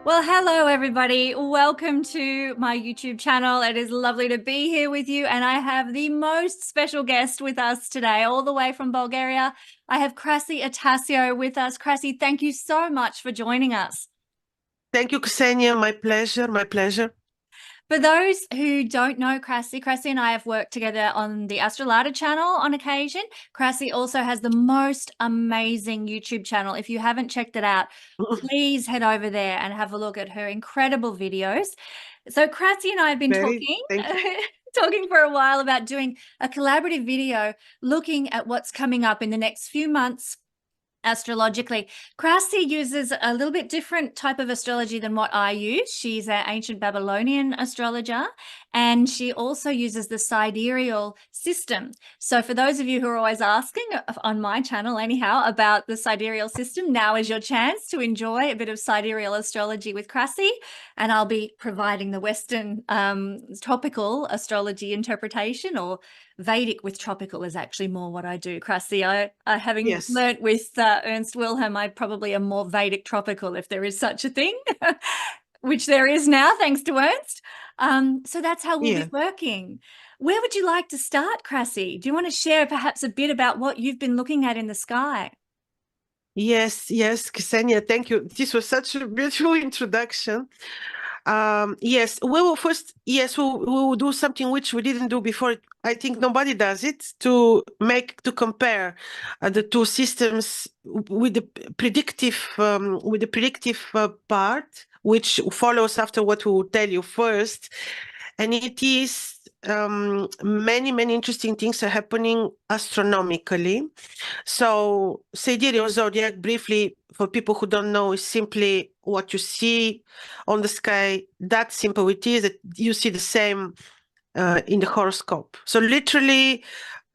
Well, hello, everybody. Welcome to my YouTube channel. It is lovely to be here with you. And I have the most special guest with us today, all the way from Bulgaria. I have Krasi Attasio with us. Krasi, thank you so much for joining us. Thank you, Kesenya. My pleasure. My pleasure. For those who don't know Krasi and I have worked together on the Astrology channel on occasion. Krasi also has the most amazing YouTube channel. If you haven't checked it out, please head over there and have a look at her incredible videos. So Krasi and I have been talking Thank you. talking for a while about doing a collaborative video looking at what's coming up in the next few months astrologically. Krasi uses a little bit different type of astrology than what I use. She's an ancient Babylonian astrologer, and she also uses the sidereal system. So for those of you who are always asking on my channel anyhow about the sidereal system, now is your chance to enjoy a bit of sidereal astrology with Krasi, and I'll be providing the Western topical astrology interpretation, or Vedic with tropical is actually more what I do, Krasi. I having learnt with Ernst Wilhelm, I probably am more Vedic tropical, if there is such a thing, which there is now, thanks to Ernst. So that's how we'll be working. Where would you like to start, Krasi? Do you want to share perhaps a bit about what you've been looking at in the sky? Yes, Kesenya, thank you. This was such a beautiful introduction. Yes, we will first, we will do something which we didn't do before. I think nobody does it, to compare the two systems with the predictive part, which follows after what we will tell you first. And it is many interesting things are happening astronomically. So sidereal zodiac, briefly, for people who don't know, is simply what you see on the sky. That simple it is, that you see the same in the horoscope. So literally,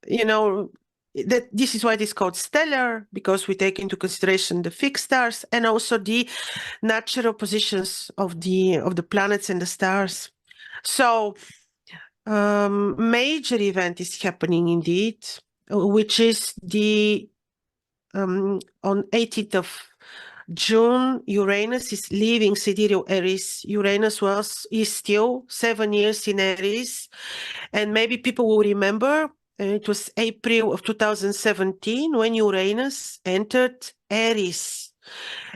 that this is why it is called stellar, because we take into consideration the fixed stars and also the natural positions of the planets and the stars. So major event is happening indeed, which is the on 18th of June, Uranus is leaving sidereal Aries. Uranus is still 7 years in Aries, and maybe people will remember it was April of 2017 when Uranus entered Aries.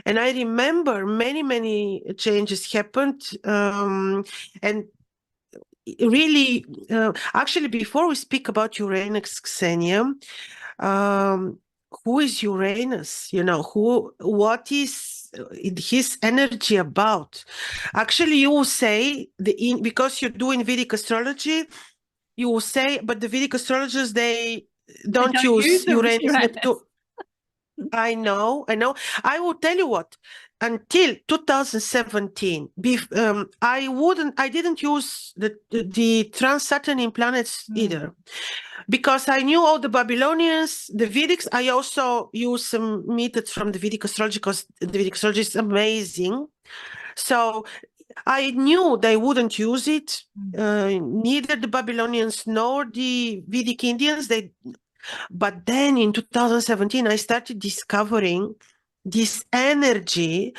And I remember many changes happened, and really, actually, before we speak about Uranus, Xenia, who is Uranus? What is his energy about? Actually, you will say, because you're doing Vedic astrology, you will say, but the Vedic astrologers, they don't use Uranus. Neptune. I know. I will tell you what, until 2017, I didn't use the trans-Saturnian planets either, because I knew all the Babylonians, the Vedics. I also use some methods from the Vedic astrology, because the Vedic astrology is amazing. So I knew they wouldn't use it, neither the Babylonians nor the Vedic Indians. But then in 2017, I started discovering this energy,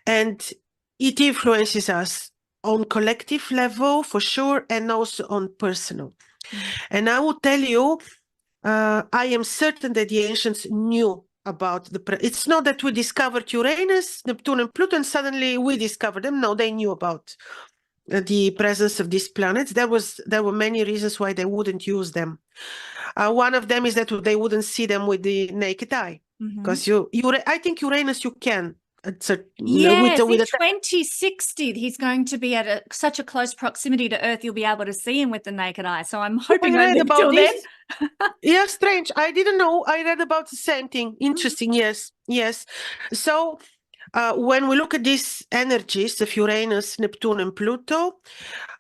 and it influences us on collective level for sure, and also on personal. And I will tell you, I am certain that the ancients knew about it's not that we discovered Uranus, Neptune, and Pluto, and suddenly we discovered them. No, they knew about the presence of these planets. There were many reasons why they wouldn't use them. One of them is that they wouldn't see them with the naked eye, because I think Uranus you can. Yes, in 2060, he's going to be at such a close proximity to Earth, you'll be able to see him with the naked eye. So I'm hoping I live till then. Yeah, strange. I didn't know. I read about the same thing. Interesting. Yes. So when we look at these energies of Uranus, Neptune, and Pluto,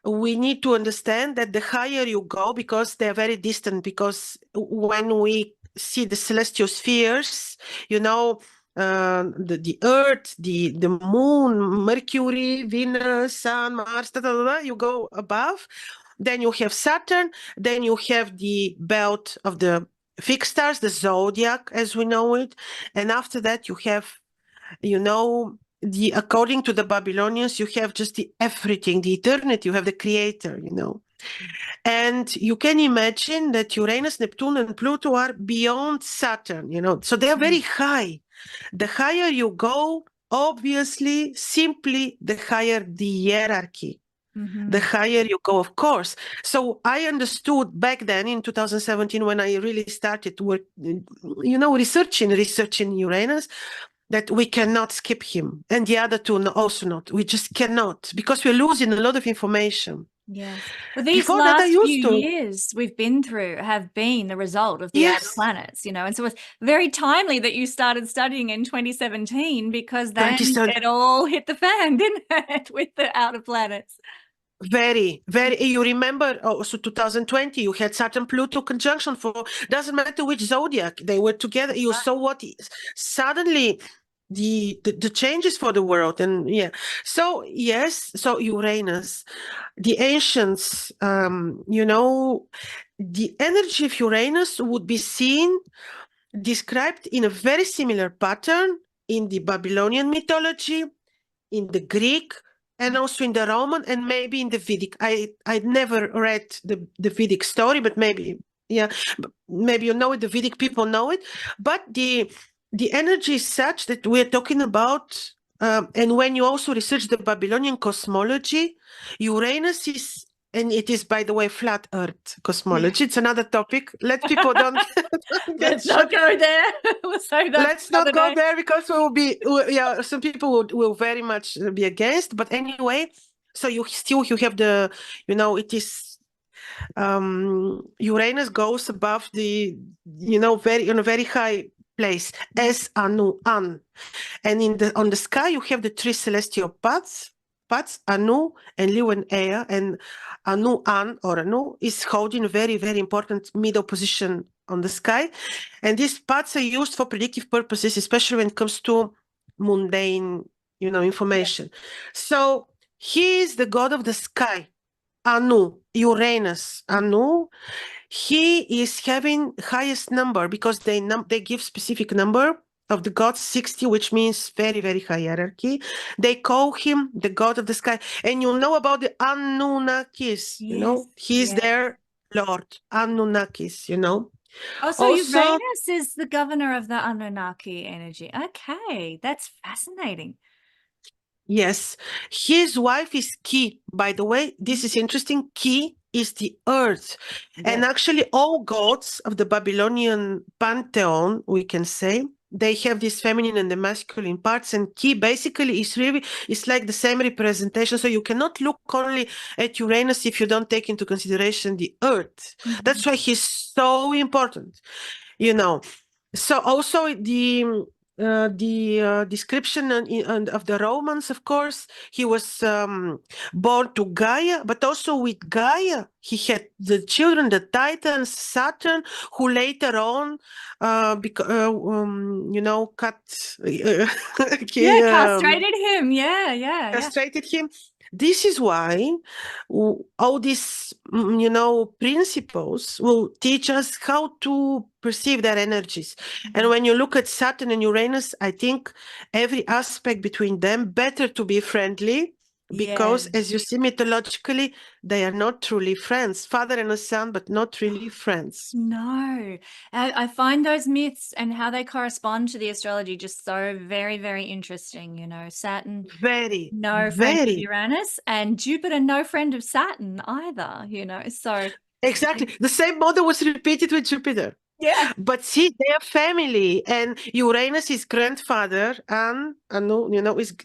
we need to understand that the higher you go, because they're very distant, because when we see the celestial spheres, the Earth, the Moon, Mercury, Venus, Sun, Mars, you go above. Then you have Saturn. Then you have the belt of the fixed stars, the zodiac as we know it. And after that, you have, according to the Babylonians, you have just the everything, the eternity, you have the creator, you know. And you can imagine that Uranus, Neptune, and Pluto are beyond Saturn, you know, so they are very high. The higher you go, obviously, simply the higher the hierarchy. The higher you go, of course. So I understood back then in 2017 when I really started work, you know, researching Uranus, that we cannot skip him, and the other two also not. We just cannot, because we're losing a lot of information. Yes. Well, these Before that, I last used few to. years we've been through have been the result of the outer Yes, planets, you know, and so it's very timely that you started studying in 2017 because then 27. it all hit the fan, didn't it, with the outer planets? Very, very. You remember also 2020, you had Saturn Pluto conjunction for, doesn't matter which zodiac, they were together. You saw what suddenly the changes for the world. And yeah, so yes, so Uranus, the ancients, you know, the energy of Uranus would be seen, described in a very similar pattern in the Babylonian mythology, in the Greek, and also in the Roman, and maybe in the Vedic. I never read the Vedic story, but maybe, yeah, maybe you know it, the Vedic people know it. But the energy is such that we're talking about, and when you also research the Babylonian cosmology, Uranus is, and it is, by the way, flat Earth cosmology. It's another topic. Let people don't get Let's not go there. We'll save that Let's for not another go day. there because yeah, some people will very much be against. But anyway, so you have the, you know, it is Uranus goes above the, you know, very on a very high place as Anu, An, and on the sky you have the three celestial paths, Anu and Liu and Ea, and Anu An or Anu is holding a very, very important middle position on the sky. And these paths are used for predictive purposes, especially when it comes to mundane, you know, information. So he is the god of the sky, Anu, Uranus, Anu. He is having highest number because they give specific number of the gods, 60, which means very, very high hierarchy. They call him the god of the sky. And you know about the Anunnakis, you know, he's their lord, Anunnakis, you know. Oh, so Also, Uranus is the governor of the Anunnaki energy. Okay, that's fascinating. yes, his wife is Ki. By the way, this is interesting. Ki is the earth. And actually all gods of the Babylonian pantheon, we can say, they have this feminine and the masculine parts, and Ki basically is really, it's like the same representation. So you cannot look only at Uranus if you don't take into consideration the earth. That's why he's so important, you know. So also the description of the Romans, of course, he was born to Gaia, but also with Gaia, he had the children, the Titans, Saturn, who later on, you know, Castrated him. Yeah. castrated him. This is why all these, you know, principles will teach us how to perceive their energies. And when you look at Saturn and Uranus, I think every aspect between them better to be friendly, because as you see mythologically, they are not truly friends, father and a son, but not really friends. No, I find those myths and how they correspond to the astrology just so very, very interesting. You know, Saturn, Very, no friend of very. Uranus, and Jupiter, no friend of Saturn either, you know, so. Exactly. The same model was repeated with Jupiter. Yeah. But see, their family, and Uranus is grandfather, and you know, is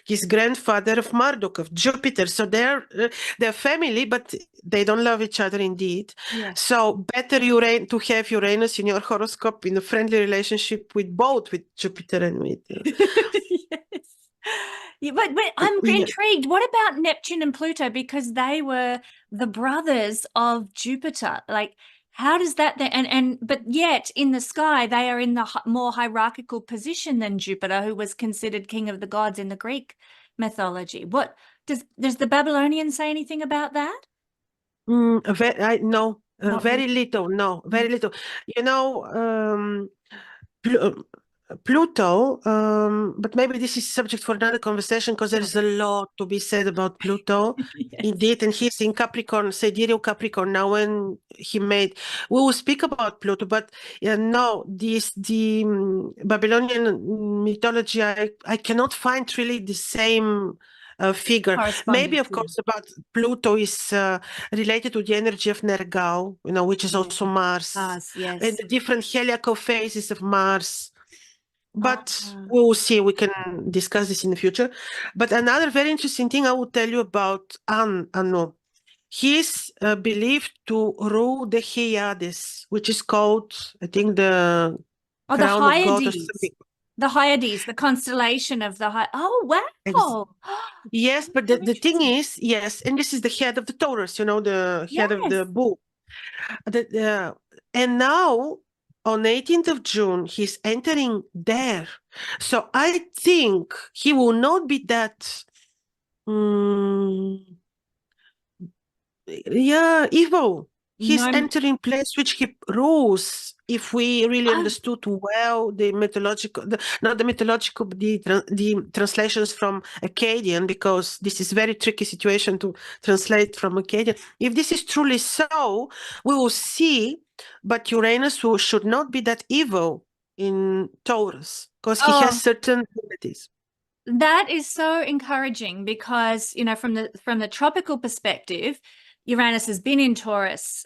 his grandfather of Marduk, of Jupiter. So they're family, but they don't love each other indeed. Yeah. So better to have Uranus in your horoscope in a friendly relationship with both, with Jupiter and with. Yes. Yeah, but I'm intrigued. What about Neptune and Pluto? Because they were the brothers of Jupiter. Like, how does that then? But yet in the sky they are in the more hierarchical position than Jupiter, who was considered king of the gods in the Greek mythology. What does the Babylonian say anything about that? No, Not very really. little. No, very little. You know, Pluto, but maybe this is subject for another conversation because there Sure. is a lot to be said about Pluto. Yes. Indeed, and he's in Capricorn, sidereal Capricorn. Now, when he made, we will speak about Pluto, but no, the Babylonian mythology, I cannot find really the same figure. Maybe, Correspondence. of course, about Pluto is related to the energy of Nergal, which is Yeah. also Mars, Mars, and yes. the different heliacal phases of Mars. But Ah. we will see. We can discuss this in the future. But another very interesting thing I will tell you about Anu. He's believed to rule the Hyades, which is called, I think, the Oh, the crown of God or Hyades. something. The Hyades, the constellation of the Oh, Ex- wow. Yes, That's but so the thing interesting. is, yes, and this is the head of the Taurus, the head of the Yes. bull. And now, on 18th of June, he's entering there. So I think he will not be that, mm, evil. He's No. entering place which he rules. If we really Oh, understood well the mythological, not the mythological, but the translations from Akkadian, because this is very tricky situation to translate from Akkadian. If this is truly so, we will see, but Uranus should not be that evil in Taurus, because he has oh, certain abilities. that is so encouraging because, from the tropical perspective, Uranus has been in Taurus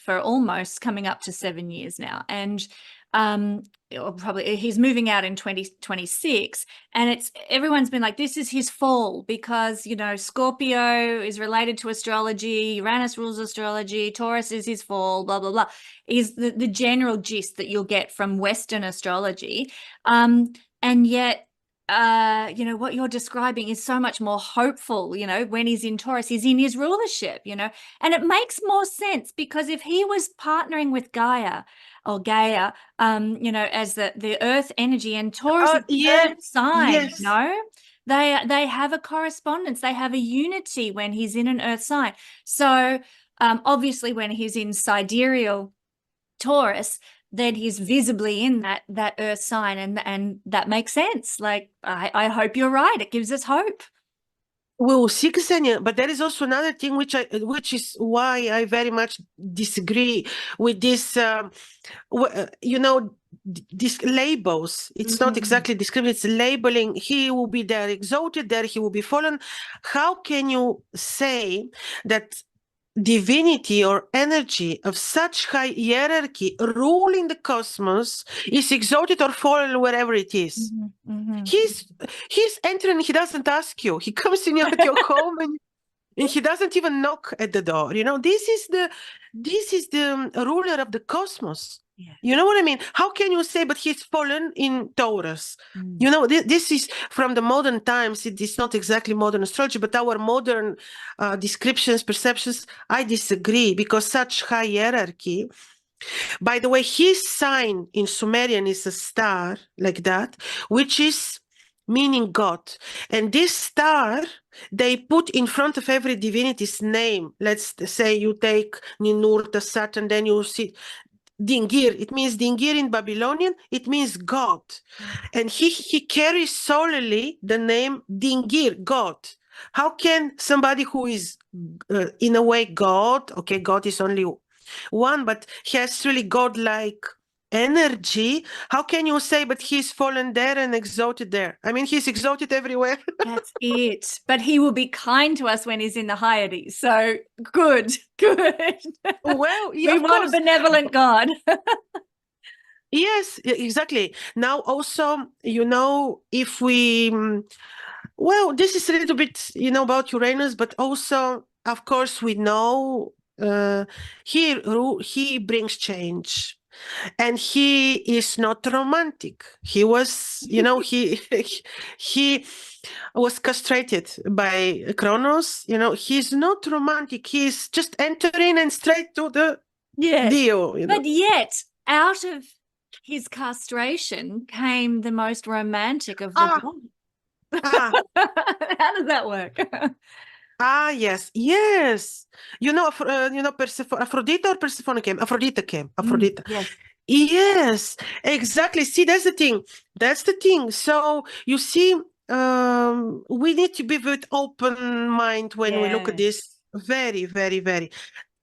for almost coming up to 7 years now. And or probably he's moving out in 2026. And everyone's been like, this is his fall because, Scorpio is related to astrology, Uranus rules astrology, Taurus is his fall, blah, blah, blah, is the general gist that you'll get from Western astrology. And yet, what you're describing is so much more hopeful, when he's in Taurus, he's in his rulership, and it makes more sense because if he was partnering with Gaia or Gaia, as the earth energy, and Taurus is the Yeah, earth sign, yes. they have a correspondence, they have a unity when he's in an earth sign. So obviously when he's in sidereal Taurus, then he's visibly in that earth sign, and that makes sense. Like, I hope you're right. It gives us hope. Well, see, Kesenya, but there is also another thing which is why I very much disagree with this. These labels. It's not exactly description. It's labeling. He will be there exalted, there he will be fallen. How can you say that divinity or energy of such high hierarchy ruling the cosmos is exalted or fallen wherever it is? He's entering, he doesn't ask you. He comes in at your home and he doesn't even knock at the door. This is the ruler of the cosmos. Yeah. You know what I mean? How can you say, but he's fallen in Taurus? This is from the modern times. It is not exactly modern astrology, but our modern descriptions, perceptions, I disagree because such high hierarchy. By the way, his sign in Sumerian is a star like that, which is meaning God. And this star, they put in front of every divinity's name. Let's say you take Ninurta, Saturn, then you see Dingir. It means Dingir in Babylonian. It means God. And he carries solely the name Dingir, God. How can somebody who is, in a way, God, okay, God is only one, but he has really godlike energy. How can you say, but he's fallen there and exalted there? I mean, he's exalted everywhere. That's it. But he will be kind to us when he's in the Hyades. So good. Well, yeah, We of want course. a benevolent God. Yes, exactly. Now, also, if we, well, this is a little bit, about Uranus, but also, of course, we know he brings change. And he is not romantic. He was, he was castrated by Kronos. He's not romantic. He's just entering and straight to the deal. But yet, out of his castration came the most romantic of the bunch. Ah, How does that work? Ah, yes, yes. You know, Aphrodite or Persephone came? Aphrodite came. Aphrodite. Yes. Yes, exactly. See, that's the thing. That's the thing. So you see, we need to be with open mind when we look at Yeah. this. Very, very, very.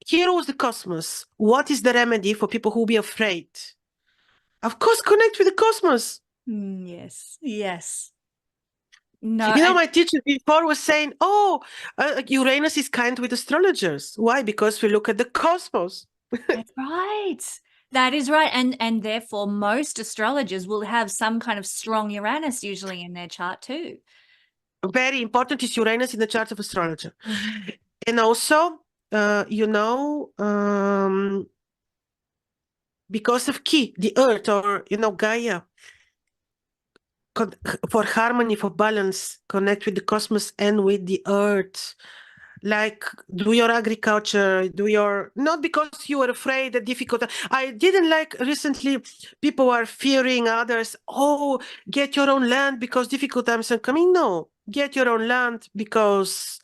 Here was the cosmos. What is the remedy for people who be afraid? Of course, connect with the cosmos. Yes. Yes. No, You know, and my teacher before was saying, "Oh, Uranus is kind with astrologers. Why? Because we look at the cosmos." that's right. That is right. And therefore most astrologers will have some kind of strong Uranus usually in their chart too. Very important is Uranus in the chart of astrologer. Mhm. And also, you know, because of Ki, the earth, or, you know, Gaia, for harmony, for balance, connect with the cosmos and with the earth. Like, do your agriculture, do your, not because you are afraid that difficult. I didn't like recently, people are fearing others. Oh, get your own land because difficult times are coming. No, get your own land because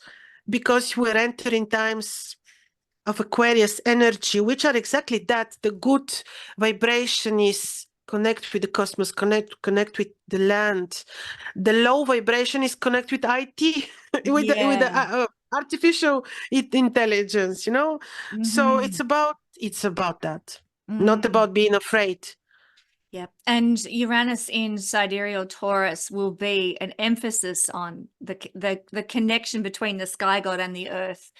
we're entering times of Aquarius energy, which are exactly that. The good vibration is connect with the cosmos, connect with the land. The low vibration is connect with IT, with the Yeah. artificial intelligence, you know. So Mhm. it's about that, not Mm. about being afraid. Yep. And Uranus in sidereal Taurus will be an emphasis on the connection between the sky god and the earth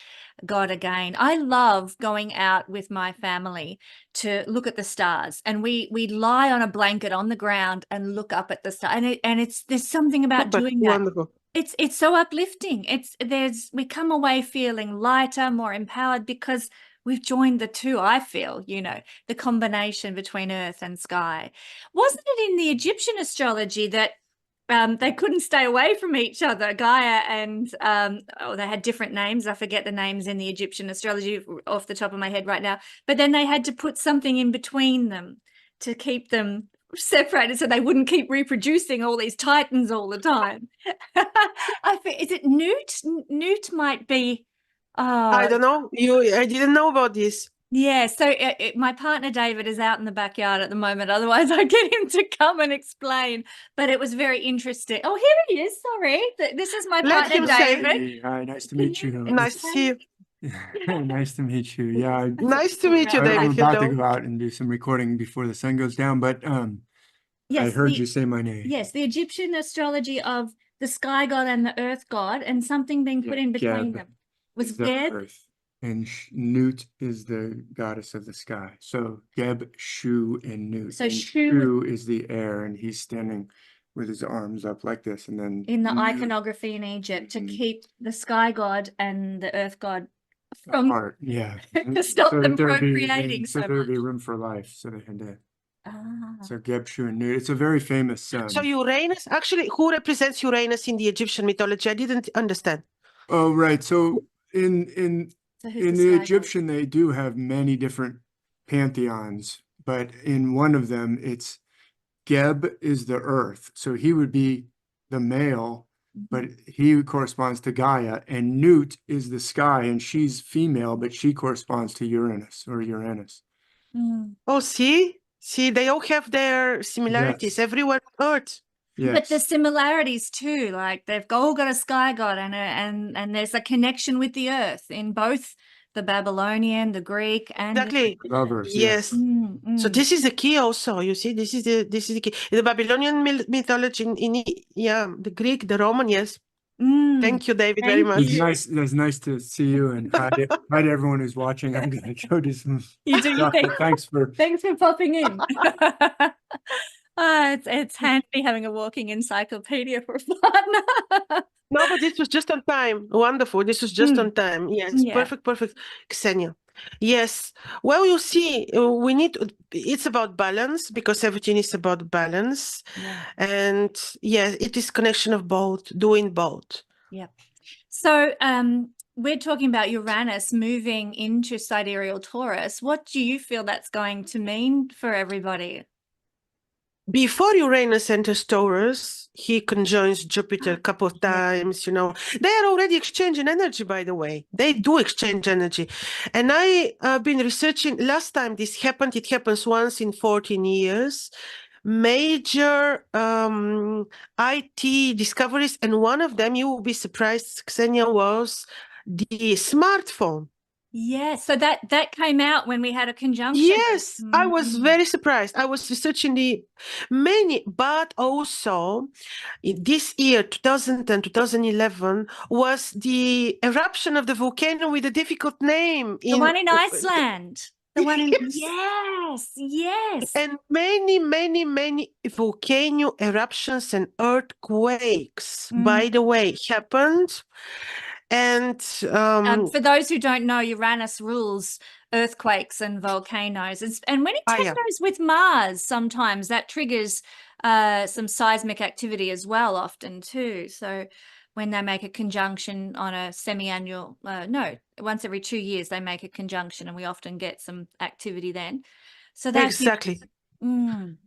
god again. I love going out with my family to look at the stars, and we lie on a blanket on the ground and look up at the star. And it's there's something about Super doing that. wonderful. It's so uplifting. We come away feeling lighter, more empowered because we've joined the two, I feel, the combination between earth and sky. Wasn't it in the Egyptian astrology that they couldn't stay away from each other, Gaia and they had different names. I forget the names in the Egyptian astrology off the top of my head right now. But then they had to put something in between them to keep them separated so they wouldn't keep reproducing all these titans all the time. Is it Newt? Newt might be. I don't know. I didn't know about this. Yeah, so my partner David is out in the backyard at the moment. Otherwise, I'd get him to come and explain. But it was very interesting. Oh, here he is. Sorry. This is my Let partner him say. David. Hey, hi, nice to meet you. Nice to see you. Nice to meet you. Yeah, Nice to meet you, I'm David. about to Hello. go out and do some recording before the sun goes down, but I Yes, heard you say my name. Yes, the Egyptian astrology of the sky god and the earth god, and something being put in between Geb them. Was is the Geb? earth, and Nut is the goddess of the sky. So Geb, Shu, and Nut. So And Shu Shu is the air, and he's standing with his arms up like this, and then in the Nut iconography in Egypt to Mhm. keep the sky god and the earth god from apart. Yeah, to stop so them that there'd procreating so so there'd be much. room for life. So they had to. Ah. So Geb, Shu, and Nut. It's a very famous. So Uranus, actually, who represents Uranus in the Egyptian mythology? I didn't understand. Oh, right. So in So who's in the the sky god? Egyptian, they do have many different pantheons, but in one of them, it's Geb is the earth. So he would be the male, but he corresponds to Gaia, and Nut is the sky, and she's female, but she corresponds to Uranus or Uranus. Mm. Oh, see, they all have their similarities. Yes. Everywhere on Earth. But the Yes. similarities too, like they've all got a sky god and there's a connection with the earth in both the Babylonian, the Greek, and Exactly. Lovers, Yes. So Mm. this is the key also. You see, this is the key. In the Babylonian mythology, the Greek, the Roman, yes. Mm. Thank you, David, very Thank much. you. It's nice to see you, and hi to everyone who's watching. I'm gonna go do some You do your stuff, thing. but thanks for Thanks for popping in. It's handy having a walking encyclopedia for a partner. No, but this was just on time. Wonderful. This was just on time. Yes, Yeah. perfect, Ksenia. Yes. Well, you see, it's about balance because everything is about balance. Yeah. And yeah, it is connection of both, doing both. Yep. So we're talking about Uranus moving into sidereal Taurus. What do you feel that's going to mean for everybody? before Uranus enters Taurus, he conjoins Jupiter a couple of times, you know. They are already exchanging energy, by the way. They do exchange energy. And I have been researching, last time this happened, it happens once in 14 years. Major IT discoveries, and one of them, you will be surprised, Ksenia, was the smartphone. Yes, so that came out when we had a conjunction. Yes, I was Mhm. very surprised. I was researching the many, but also in this year, 2010, 2011, was the eruption of the volcano with a difficult name The in one in Iceland. The one in Yes. yes. And many, many, many volcano eruptions and earthquakes, by the way, happened. And For those who don't know, Uranus rules earthquakes and volcanoes. And when it yeah. tenders with Mars, sometimes that triggers some seismic activity as well, often too. So when they make a conjunction on a semi-annual, no, once every 2 years, they make a conjunction and we often get some activity then. So that Exactly. gives,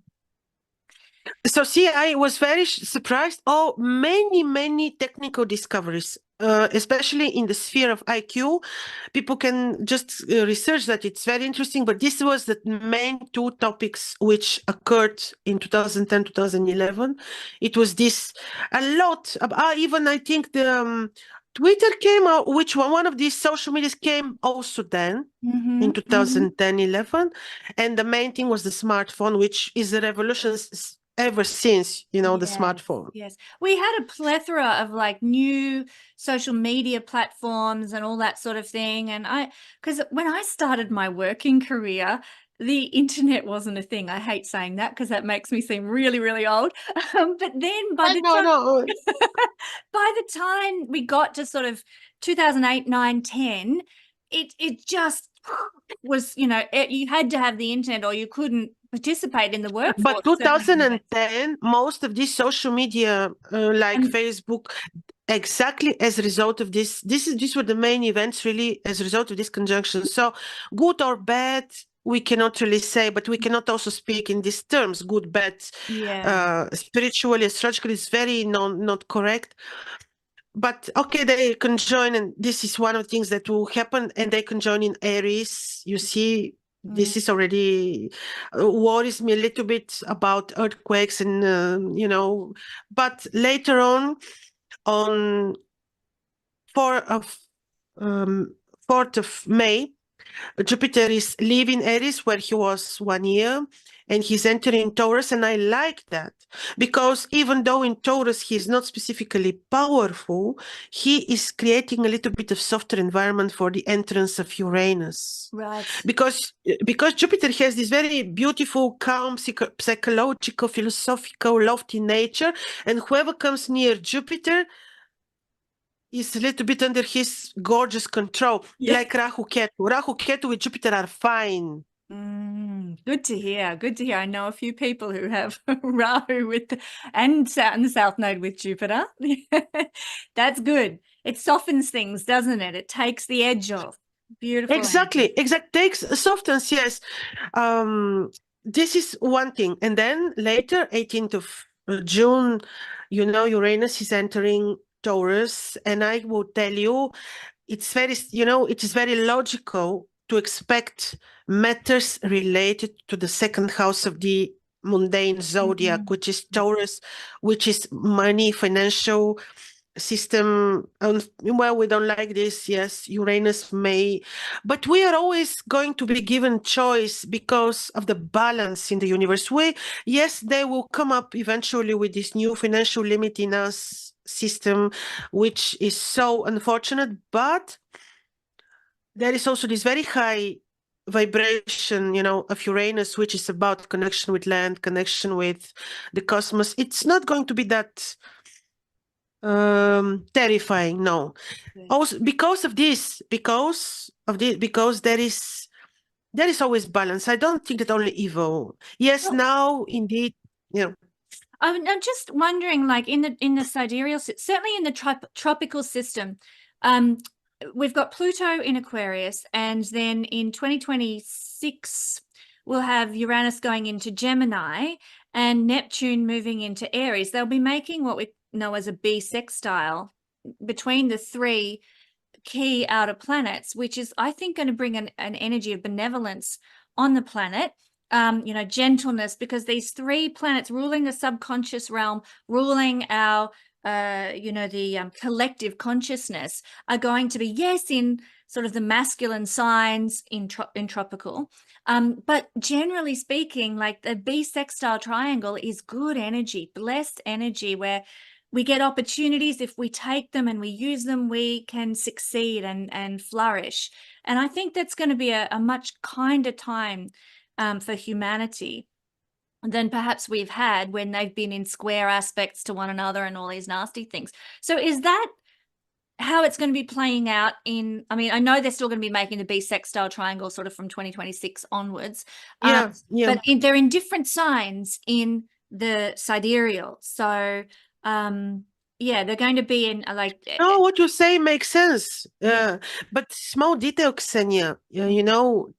So see, I was very surprised. Oh, many, many technical discoveries, especially in the sphere of IQ. People can just research that. It's very interesting. But this was the main two topics which occurred in 2010, 2011. It was this a lot. Even I think the Twitter came out, which one of these social medias came also then. In 2010, 11. And the main thing was the smartphone, which is a revolution ever since, you know, the smartphone. Yes. We had a plethora of like new social media platforms and all that sort of thing. And because when I started my working career, the internet wasn't a thing. I hate saying that because that makes me seem really, really old. But then by the time we got to sort of 2008, 9, 10, it just was, you know, you had to have the internet or you couldn't participate in the workforce. But 2010, most of these social media, like Facebook, exactly as a result of this, these were the main events really as a result of this conjunction. So good or bad, we cannot really say, but we cannot also speak in these terms, good, bad. Spiritually, astrologically is very not correct. But okay, they conjoin, and this is one of the things that will happen, and they conjoin in Aries. You see, this is already worries me a little bit about earthquakes and, you know, but later on 4th of May, Jupiter is leaving Aries where he was 1 year, and he's entering Taurus, and I like that because even though in Taurus he's not specifically powerful, he is creating a little bit of softer environment for the entrance of Uranus. Right. Because Jupiter has this very beautiful, calm, psychological, philosophical, lofty nature, and whoever comes near Jupiter is a little bit under his gorgeous control, like Rahu Ketu. Rahu Ketu with Jupiter are fine. Good to hear. Good to hear. I know a few people who have Rahu and the South Node with Jupiter. That's good. It softens things, doesn't it? It takes the edge off. Beautiful. Exactly. Takes softens, yes. This is one thing. And then later, 18th of June, you know, Uranus is entering Taurus, and I will tell you, it's very, you know, it is very logical to expect matters related to the second house of the mundane zodiac, which is Taurus, which is money, financial system. Well, we don't like this. Yes, Uranus may, but we are always going to be given choice because of the balance in the universe. Yes, they will come up eventually with this new financial limit in us system, which is so unfortunate, but there is also this very high vibration, you know, of Uranus, which is about connection with land, connection with the cosmos. It's not going to be that terrifying, no. Also because there is always balance. I don't think that only evil. Yes, now indeed, you know. I'm just wondering, like in the sidereal, certainly in the tropical system, we've got Pluto in Aquarius, and then in 2026 we'll have Uranus going into Gemini, and Neptune moving into Aries, they'll be making what we know as a bisextile between the three key outer planets, which is, I think, going to bring an energy of benevolence on the planet, gentleness, because these three planets ruling the subconscious realm, ruling our, the collective consciousness, are going to be, yes, in sort of the masculine signs in tropical, but generally speaking, like the bisextile triangle is good energy, blessed energy, where we get opportunities. If we take them and we use them, we can succeed and flourish. And I think that's going to be a much kinder time for humanity than perhaps we've had when they've been in square aspects to one another and all these nasty things. So is that how it's going to be playing out I know they're still going to be making the bisextile triangle sort of from 2026 onwards. Yeah. But they're in different signs in the sidereal. So they're going to be in No, what you say makes sense. But small detail, Kesenya,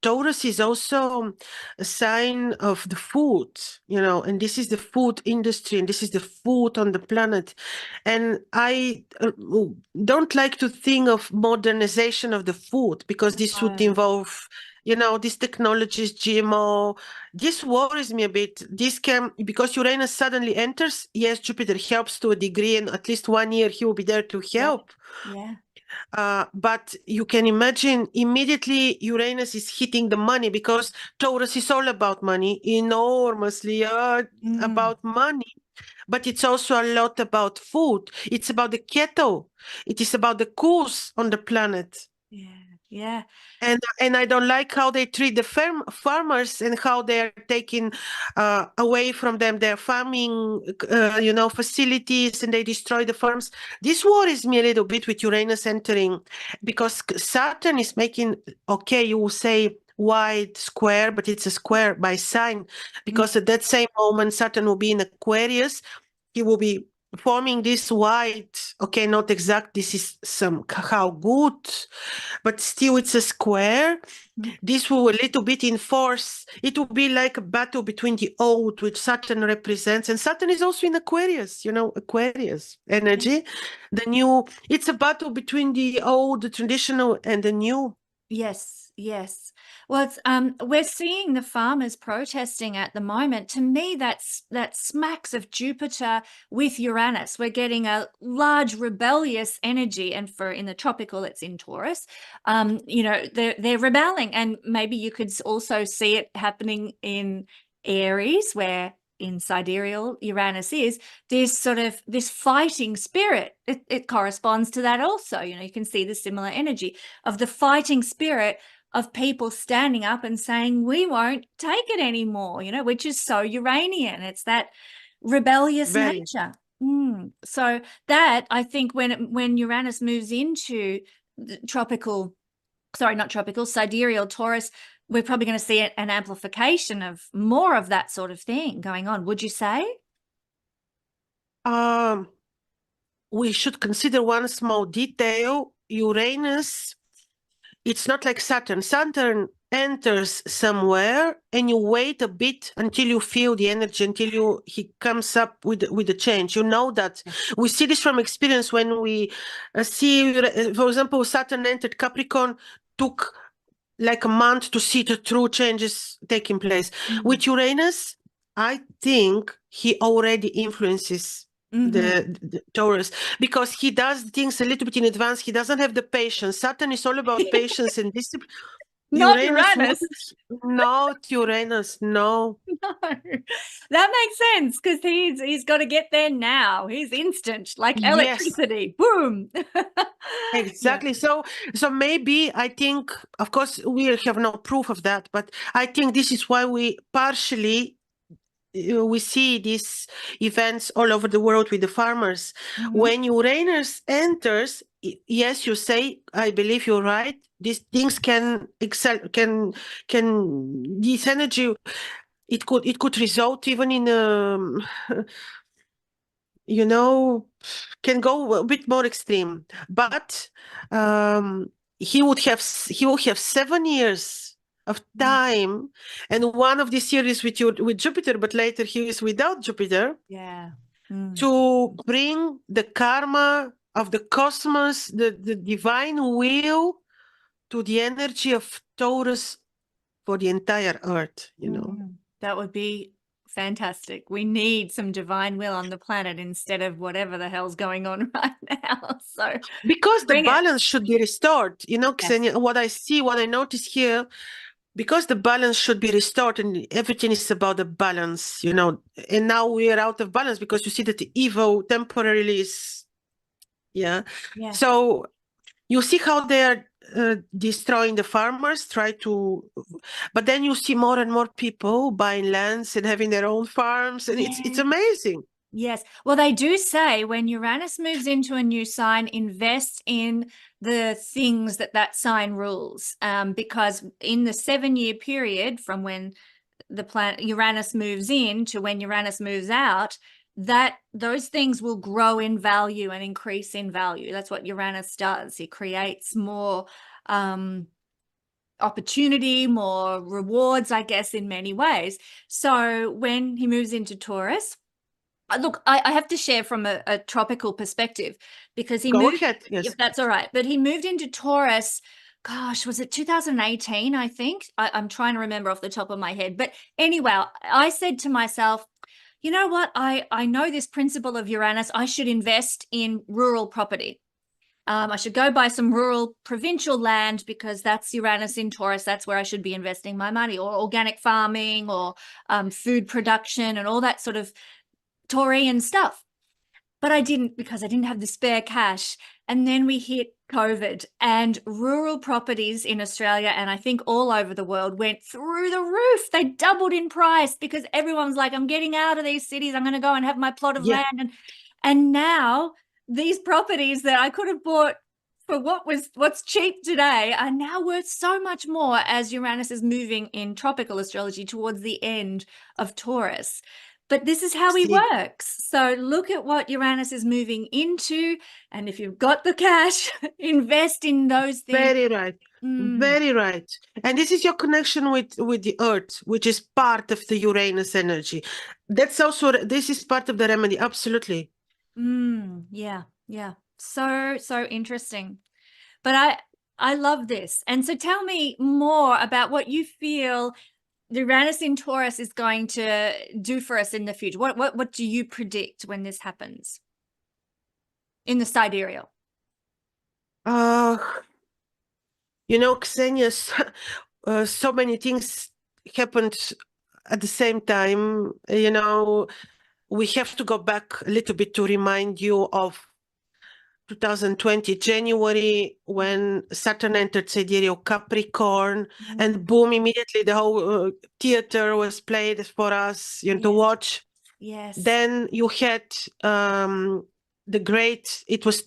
Taurus is also a sign of the food, and this is the food industry, and this is the food on the planet. And I don't like to think of modernization of the food, because this would involve these technologies, GMO. This worries me a bit. This can, because Uranus suddenly enters. Yes, Jupiter helps to a degree, and at least 1 year he will be there to help. Yeah. But you can imagine immediately Uranus is hitting the money, because Taurus is all about money, enormously about money. But it's also a lot about food. It's about the kettle. It is about the cows on the planet. Yeah. And I don't like how they treat the farmers, and how they're taking away from them their farming, facilities, and they destroy the farms. This worries me a little bit with Uranus entering, because Saturn is making, okay, you will say wide square, but it's a square by sign, because at that same moment Saturn will be in Aquarius. He will be forming this wide, okay, not exact, this is somehow good, but still it's a square. This will a little bit enforce, it will be like a battle between the old, which Saturn represents, and Saturn is also in Aquarius, Aquarius energy. The new, it's a battle between the old, the traditional, and the new. Yes. Well, it's we're seeing the farmers protesting at the moment. To me, that smacks of Jupiter with Uranus. We're getting a large rebellious energy, and in the tropical, it's in Taurus. They're rebelling, and maybe you could also see it happening in Aries, where in sidereal Uranus is this sort of this fighting spirit. It corresponds to that also. You can see the similar energy of the fighting spirit of people standing up and saying, we won't take it anymore, which is so Uranian. It's that rebellious nature. So that, I think, when Uranus moves into the sidereal Taurus, we're probably going to see an amplification of more of that sort of thing going on. Would you say? We should consider one small detail. Uranus, it's not like Saturn. Saturn enters somewhere, and you wait a bit until you feel the energy, until he comes up with the change. You know that. We see this from experience when we see, for example, Saturn entered Capricorn, took like a month to see the true changes taking place. With Uranus, I think he already influences the Taurus, because he does things a little bit in advance. He doesn't have the patience. Saturn is all about patience and discipline. Not Uranus. Not Uranus, no. No, that makes sense, because he's got to get there now. He's instant, like electricity. Boom. Exactly. So maybe, I think, of course, we have no proof of that, but I think this is why we partially we see these events all over the world with the farmers. When Uranus enters, yes, you say, I believe you're right. These things can excel, can this energy, it could result even in can go a bit more extreme. But he will have 7 years of time. And one of these years is with Jupiter, but later he is without Jupiter, Yeah. to bring the karma of the cosmos, the divine will, to the energy of Taurus for the entire earth, you know. That would be fantastic. We need some divine will on the planet instead of whatever the hell's going on right now. So Because the bring it. balance should be restored, you know, Yes. Ksenia, what I notice here, because the balance should be restored and everything is about the balance, you know, and now we are out of balance because you see that the evil temporarily is, yeah. So you see how they are destroying the farmers, but then you see more and more people buying lands and having their own farms, and it's amazing. Yes. Well, they do say when Uranus moves into a new sign, invest in the things that sign rules, because in the 7-year period from when the planet Uranus moves in to when Uranus moves out, that those things will grow in value and increase in value. That's what Uranus does. He creates more opportunity, more rewards, I guess, in many ways. So when he moves into Taurus, look, I have to share from a tropical perspective, because he moved, if that's all right, but he moved into Taurus, gosh, was it 2018, I think? I'm trying to remember off the top of my head. But anyway, I said to myself, you know what? I know this principle of Uranus. I should invest in rural property. I should go buy some rural provincial land because that's Uranus in Taurus. That's where I should be investing my money, or organic farming, or food production and all that sort of Taurian stuff. But I didn't, because I didn't have the spare cash. And then we hit COVID, and rural properties in Australia, and I think all over the world, went through the roof. They doubled in price because everyone's like, I'm getting out of these cities. I'm going to go and have my plot of land. And now these properties that I could have bought for what's cheap today are now worth so much more as Uranus is moving in tropical astrology towards the end of Taurus. But this is how he works. So look at what Uranus is moving into. And if you've got the cash, invest in those things. Very right. Very right. And this is your connection with the earth, which is part of the Uranus energy. That's also, this is part of the remedy. Absolutely. Yeah. So interesting. But I love this. And so tell me more about what you feel the Uranus in Taurus is going to do for us in the future. What do you predict when this happens in the sidereal? You know, Ksenia, so many things happened at the same time. You know, we have to go back a little bit to remind you of 2020 January, when Saturn entered sidereal Capricorn, and boom, immediately the whole theater was played for us, you know, to watch. Then you had the great, it was,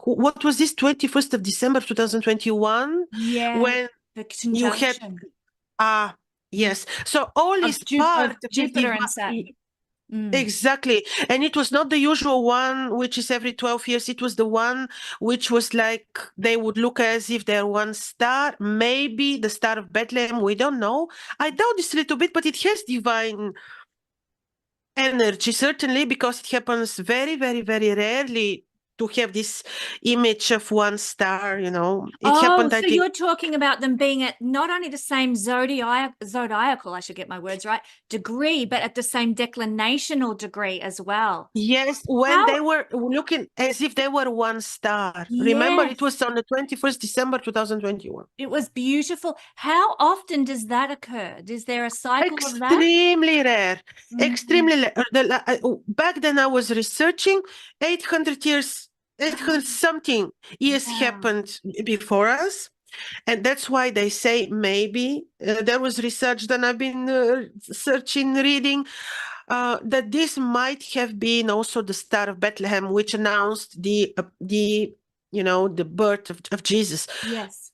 what was this, 21st of December 2021? When the conjunction. you had, yes. So all is part of Jupiter and Saturn. Exactly. And it was not the usual one, which is every 12 years. It was the one which was like, they would look as if they're one star, maybe the Star of Bethlehem. We don't know. I doubt this a little bit, but it has divine energy, certainly, because it happens very, very, very rarely to have this image of one star, you know. It happened, so you're talking about them being at not only the same zodiacal, I should get my words right, degree, but at the same declinational degree as well. Yes, when they were looking as if they were one star. Remember, it was on the 21st December 2021. It was beautiful. How often does that occur? Is there a cycle of that? Extremely rare. Extremely rare. Back then I was researching 800 something years happened before us, and that's why they say maybe there was research that I've been searching, reading, that this might have been also the Star of Bethlehem, which announced the birth of Jesus. Yes,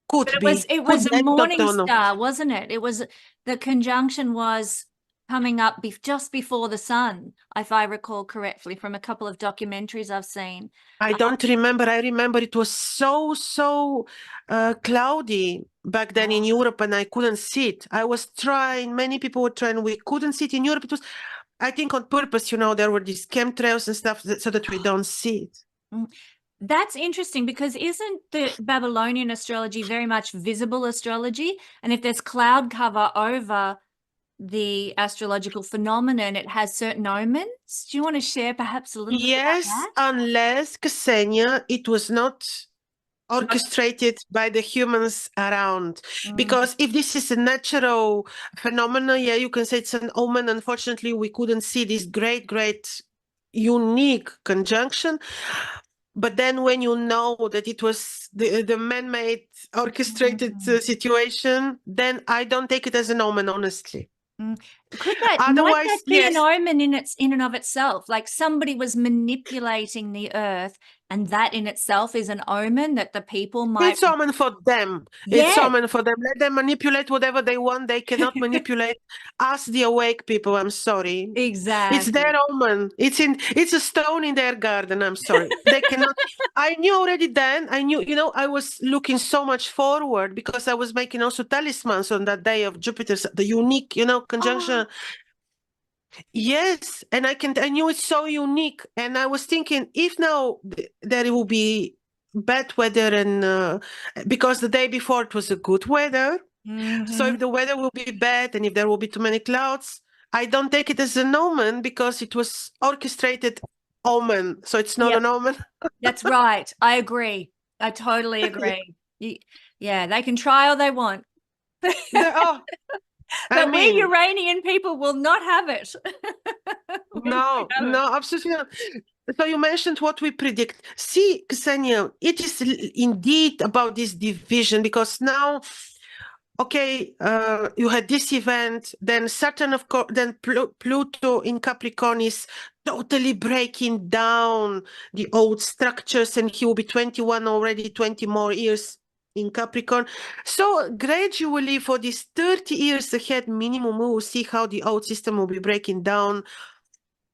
could but be. It was a morning star, wasn't it? It was, the conjunction was coming up just before the sun, if I recall correctly, from a couple of documentaries I've seen. I don't remember. I remember it was so cloudy back then in Europe, and I couldn't see it. I was trying, many people were trying, we couldn't see it in Europe. It was, I think, on purpose, there were these chemtrails and stuff so that we don't see it. That's interesting, because isn't the Babylonian astrology very much visible astrology? And if there's cloud cover over the astrological phenomenon, it has certain omens. Do you want to share perhaps a little bit about Yes, that? unless Kesenya, it was not orchestrated by the humans around. Because if this is a natural phenomenon, yeah, you can say it's an omen. Unfortunately, we couldn't see this great, unique conjunction. But then when you know that it was the man-made orchestrated situation, then I don't take it as an omen, honestly. Might that be an omen in and of itself? Like somebody was manipulating the earth, and that in itself is an omen that the people might. It's omen for them. Yes. It's omen for them. Let them manipulate whatever they want. They cannot manipulate us, the awake people. I'm sorry. Exactly. It's their omen. It's a stone in their garden. I'm sorry. They cannot. I knew already then. I knew, I was looking so much forward because I was making also talismans on that day of Jupiter's, the unique, conjunction. Yes, and I knew it's so unique, and I was thinking if now there will be bad weather, and because the day before it was a good weather, so if the weather will be bad and if there will be too many clouds, I don't take it as an omen because it was orchestrated omen, so it's not an omen. That's right. I agree. I totally agree. Yeah, they can try all they want. But we Uranian people will not have it. No, absolutely not. So you mentioned what we predict. See, Kesenya, it is indeed about this division, because now, okay, you had this event, then Saturn, of course, then Pluto in Capricorn is totally breaking down the old structures, and he will be 21 already, 20 more years in Capricorn. So gradually for these 30 years ahead minimum, we will see how the old system will be breaking down.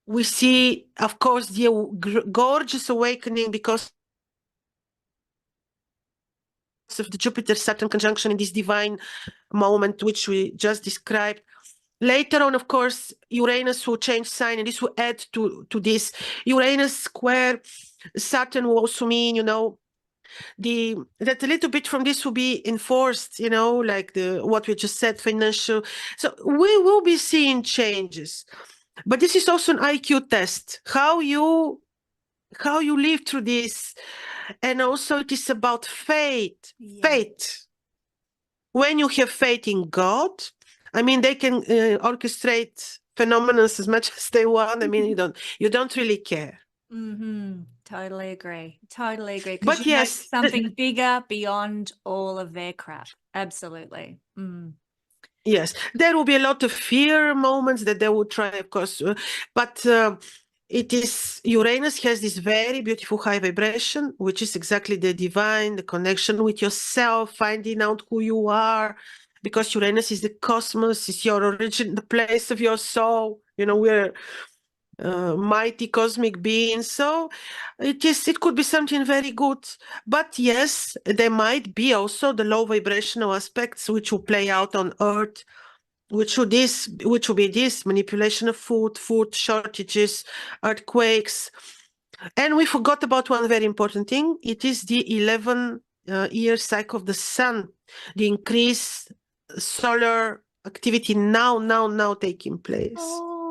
We see, of course, the gorgeous awakening because of the Jupiter-Saturn conjunction in this divine moment, which we just described. Later on, of course, Uranus will change sign, and this will add to this. Uranus square Saturn will also mean, that a little bit from this will be enforced, like what we just said, financial. So we will be seeing changes. But this is also an IQ test, how you live through this. And also it is about faith. Faith. When you have faith in God, I mean, they can orchestrate phenomena as much as they want. I mean, you don't really care. Totally agree. Totally agree. But yes, something bigger beyond all of their crap. Absolutely. Yes, there will be a lot of fear moments that they will try, of course, but it is, Uranus has this very beautiful high vibration, which is exactly the divine, the connection with yourself, finding out who you are, because Uranus is the cosmos, is your origin, the place of your soul. We're mighty cosmic beings, so it could be something very good. But yes, there might be also the low vibrational aspects which will play out on Earth, which will be this manipulation of food shortages, earthquakes. And we forgot about one very important thing. It is the 11-year cycle of the sun, the increased solar activity now taking place.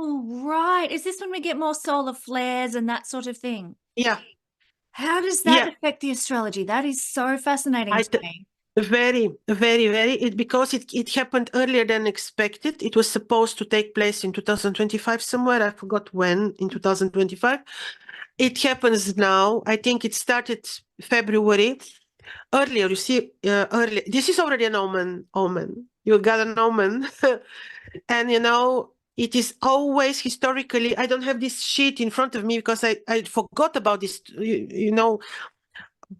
Oh, right. Is this when we get more solar flares and that sort of thing? Yeah. How does that affect the astrology? That is so fascinating to me. Very, very, very. Because it happened earlier than expected. It was supposed to take place in 2025 somewhere. I forgot when, in 2025. It happens now. I think it started February. Earlier, you see, earlier. This is already an omen. You got an omen. And, it is always historically, I don't have this sheet in front of me because I forgot about this,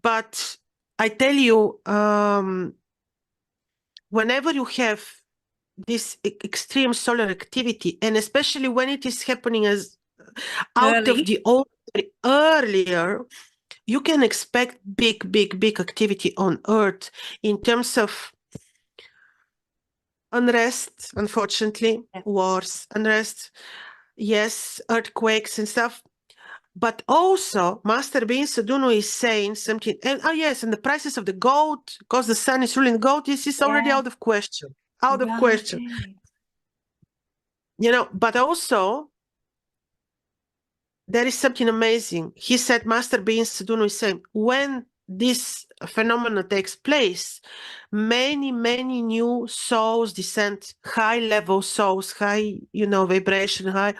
but I tell you, whenever you have this extreme solar activity, and especially when it is happening as out of Early. the ordinary earlier, you can expect big activity on Earth in terms of unrest, unfortunately, Yeah. wars, unrest, yes, earthquakes and stuff. But also, Master Bean Sadunu is saying something, and yes, and the prices of the gold, because the sun is ruling gold, this is already Yeah. out of question. Out of question. Right. You know, but also, there is something amazing. He said, Master Bean Sadunu is saying, when this phenomenon takes place, many new souls descend, high-level souls, high, vibration, high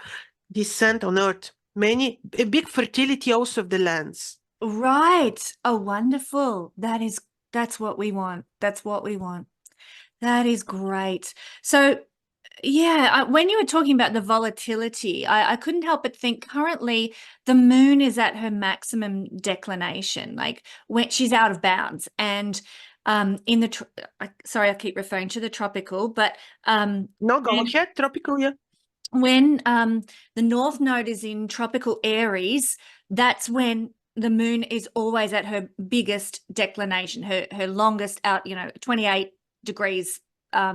descent on Earth. A big fertility also of the lands. Right. Oh, wonderful. That's what we want. That's what we want. That is great. So, yeah, when you were talking about the volatility, I couldn't help but think currently the moon is at her maximum declination, like when she's out of bounds. And in the, sorry, I keep referring to the tropical, but No, go ahead, tropical, yeah. when the North Node is in tropical Aries, that's when the moon is always at her biggest declination, her longest out, 28 degrees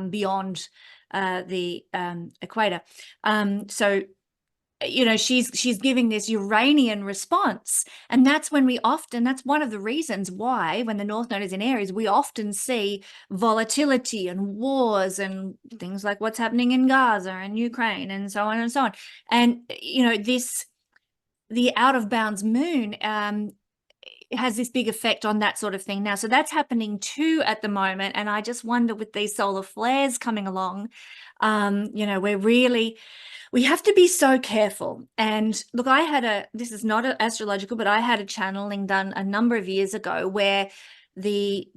beyond the equator. So, she's giving this Uranian response. And that's when that's one of the reasons why when the North Node is in Aries, we often see volatility and wars and things like what's happening in Gaza and Ukraine and so on and so on. And, the out of bounds moon has this big effect on that sort of thing now. So that's happening too at the moment. And I just wonder with these solar flares coming along, we have to be so careful. And look, this is not astrological, but I had a channeling done a number of years ago where the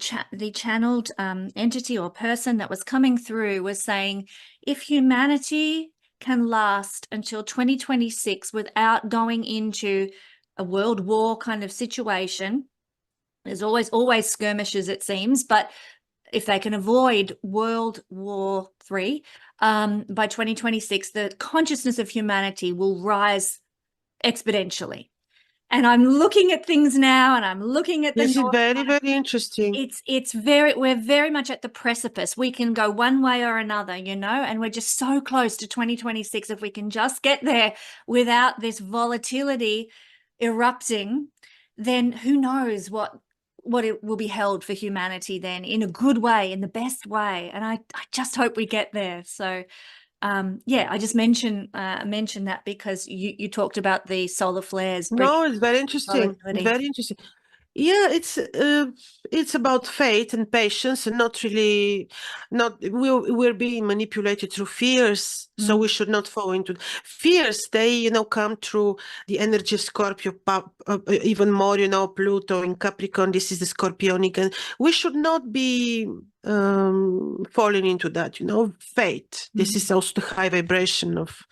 channeled entity or person that was coming through was saying, if humanity can last until 2026 without going into a world war kind of situation, there's always skirmishes, it seems, but if they can avoid World War III, by 2026, the consciousness of humanity will rise exponentially. And I'm looking at things now, and I'm looking at the This is North very, Node. very interesting. We're very much at the precipice. We can go one way or another, and we're just so close to 2026. If we can just get there without this volatility erupting, then who knows what it will be held for humanity then in a good way, in the best way. And I just hope we get there. So I just mentioned that because you talked about the solar flares. No, it's very interesting. Volatility. Very interesting. Yeah, it's about faith and patience, and we're being manipulated through fears, so we should not fall into fears. They come through the energy of Scorpio, even more, Pluto in Capricorn. This is the Scorpionic, and we should not be falling into that. Faith. This is also the high vibration of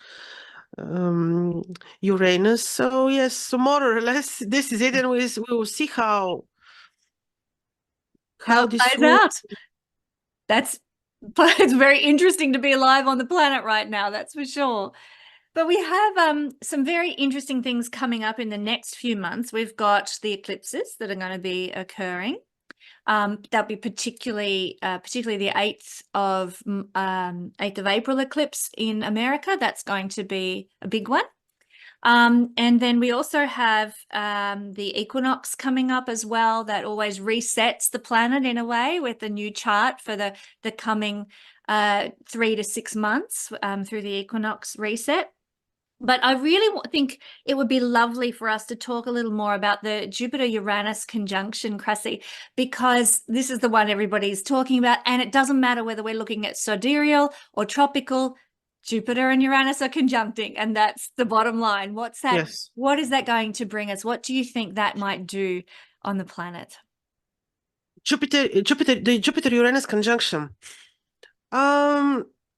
Uranus. So yes, so more or less this is it, and we will see how it this plays out. It's very interesting to be alive on the planet right now, that's for sure. But we have some very interesting things coming up in the next few months. We've got the eclipses that are going to be occurring. That'll be particularly the 8th of April eclipse in America. That's going to be a big one. And then we also have the equinox coming up as well. That always resets the planet in a way with the new chart for the coming 3 to 6 months through the equinox reset. But I really think it would be lovely for us to talk a little more about the Jupiter-Uranus conjunction, Krasi, because this is the one everybody's talking about. And it doesn't matter whether we're looking at sidereal or tropical, Jupiter and Uranus are conjuncting. And that's the bottom line. What's that? Yes. What is that going to bring us? What do you think that might do on the planet? The Jupiter-Uranus conjunction.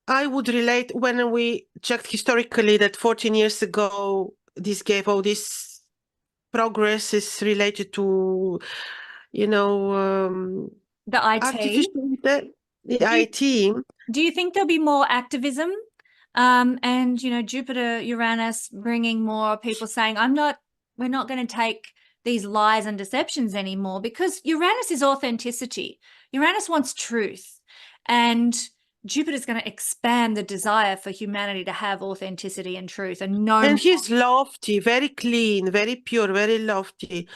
I would relate when we checked historically that 14 years ago, this gave all this progress is related to, The IT. the IT. Do you think there'll be more activism? And, you know, Jupiter, Uranus bringing more people saying, we're not going to take these lies and deceptions anymore, because Uranus is authenticity. Uranus wants truth, and Jupiter's going to expand the desire for humanity to have authenticity and truth and know. And he's lofty, very clean, very pure, very lofty.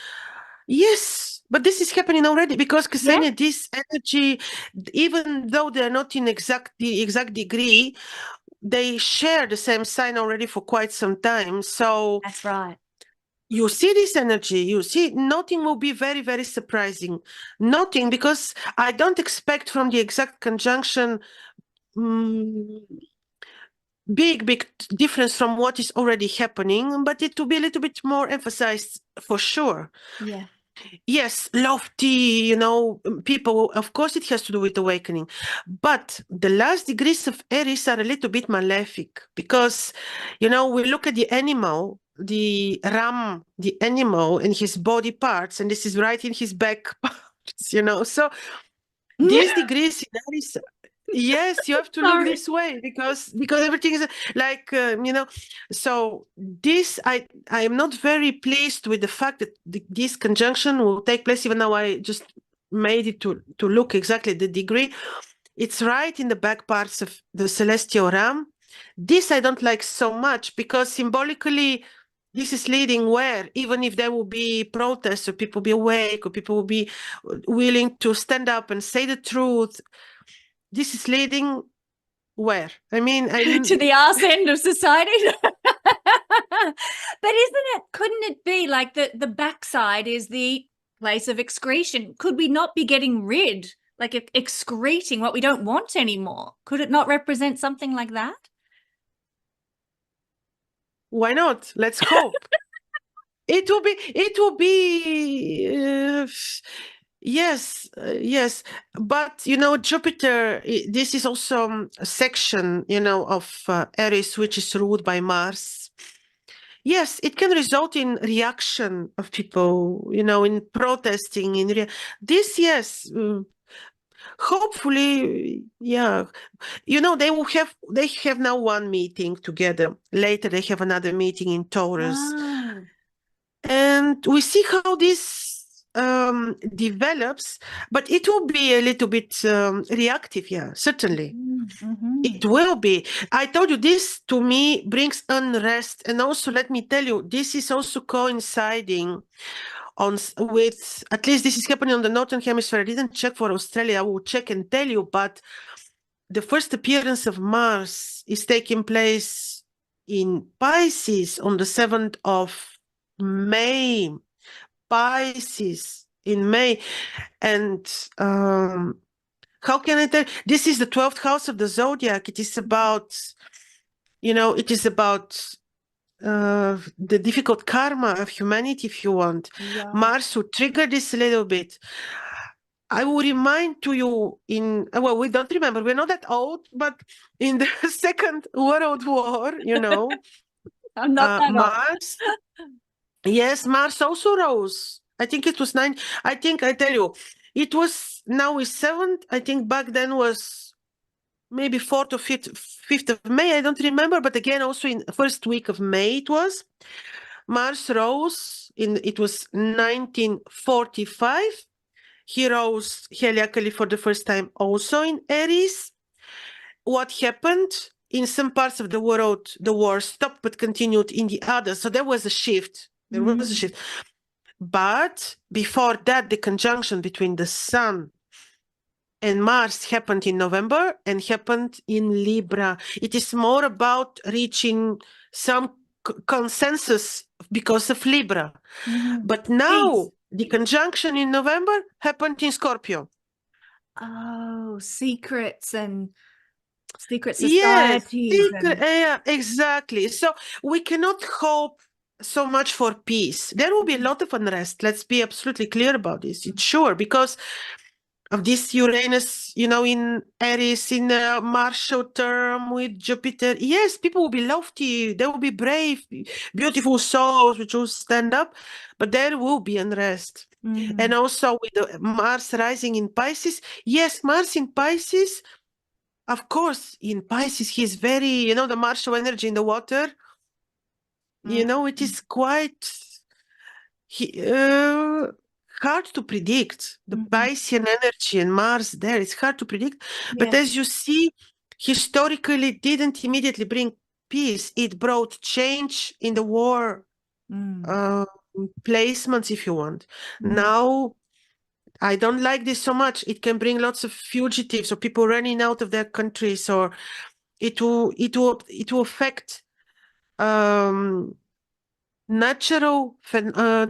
Yes, but this is happening already because Kesenya, this energy, even though they're not in the exact degree, they share the same sign already for quite some time. So That's right. you see this energy, you see nothing will be very, very surprising. Nothing, because I don't expect from the exact conjunction big difference from what is already happening, but it will be a little bit more emphasized for sure. Yeah. Yes, lofty, you know, people, of course it has to do with awakening, but the last degrees of Aries are a little bit malefic because, you know, we look at the animal, the ram, the animal and his body parts, and this is right in his back parts, you know, so these degrees in Aries, yes, you have to look this way because everything is like you know. So this, I am not very pleased with the fact that this conjunction will take place. Even though I just made it to look exactly the degree, it's right in the back parts of the celestial ram. This I don't like so much because symbolically this is leading where, even if there will be protests or people be awake or people will be willing to stand up and say the truth, this is leading where? I mean, to the arse end of society. But couldn't it be like the backside is the place of excretion? Could we not be getting rid, like excreting what we don't want anymore? Could it not represent something like that? Why not? Let's hope. It will be yes, yes, but you know, Jupiter, this is also a section, you know, of Aries, which is ruled by Mars. Yes, it can result in reaction of people, you know, in protesting, this, yes, hopefully, yeah. You know, they have now one meeting together. Later, they have another meeting in Taurus. Ah. And we see how this develops, but it will be a little bit reactive, yeah, certainly. Mm-hmm. It will be. I told you, this to me brings unrest. And also, let me tell you, this is also coinciding with, at least this is happening on the Northern Hemisphere. I didn't check for Australia. I will check and tell you, but the first appearance of Mars is taking place in Pisces on the 7th of May. Pisces in May. And how can I tell? This is the 12th house of the zodiac. It is about, you know, it is about the difficult karma of humanity, if you want. Yeah. Mars will trigger this a little bit. I will remind to you well, we don't remember, we're not that old, but in the Second World War, you know, I'm not that Mars, yes, Mars also rose. I think it was I tell you, it was, now is 7th, I think back then was maybe 4th or 5th of May, I don't remember, but again, also in first week of May it was. Mars rose, it was 1945. He rose heliacally for the first time also in Aries. What happened? In some parts of the world, the war stopped but continued in the others. So there was a shift. There was a shift. But before that, the conjunction between the Sun and Mars happened in November and happened in Libra. It is more about reaching some consensus because of Libra. But now the conjunction in November happened in Scorpio. Oh, secrets and secret Yes, societies. yeah, exactly. So we cannot hope so much for peace. There will be a lot of unrest. Let's be absolutely clear about this. It's sure, because of this Uranus, you know, in Aries, in a martial term with Jupiter. Yes, people will be lofty. They will be brave, beautiful souls which will stand up, but there will be unrest. And also with the Mars rising in Pisces. Yes, Mars in Pisces of course, in Pisces, he's very, you know, the martial energy in the water. You know, it is quite hard to predict. The Piscean energy and Mars there, it's hard to predict. But Yes. as you see, historically, it didn't immediately bring peace. It brought change in the war placements, if you want. Now, I don't like this so much. It can bring lots of fugitives or people running out of their countries, or it will affect natural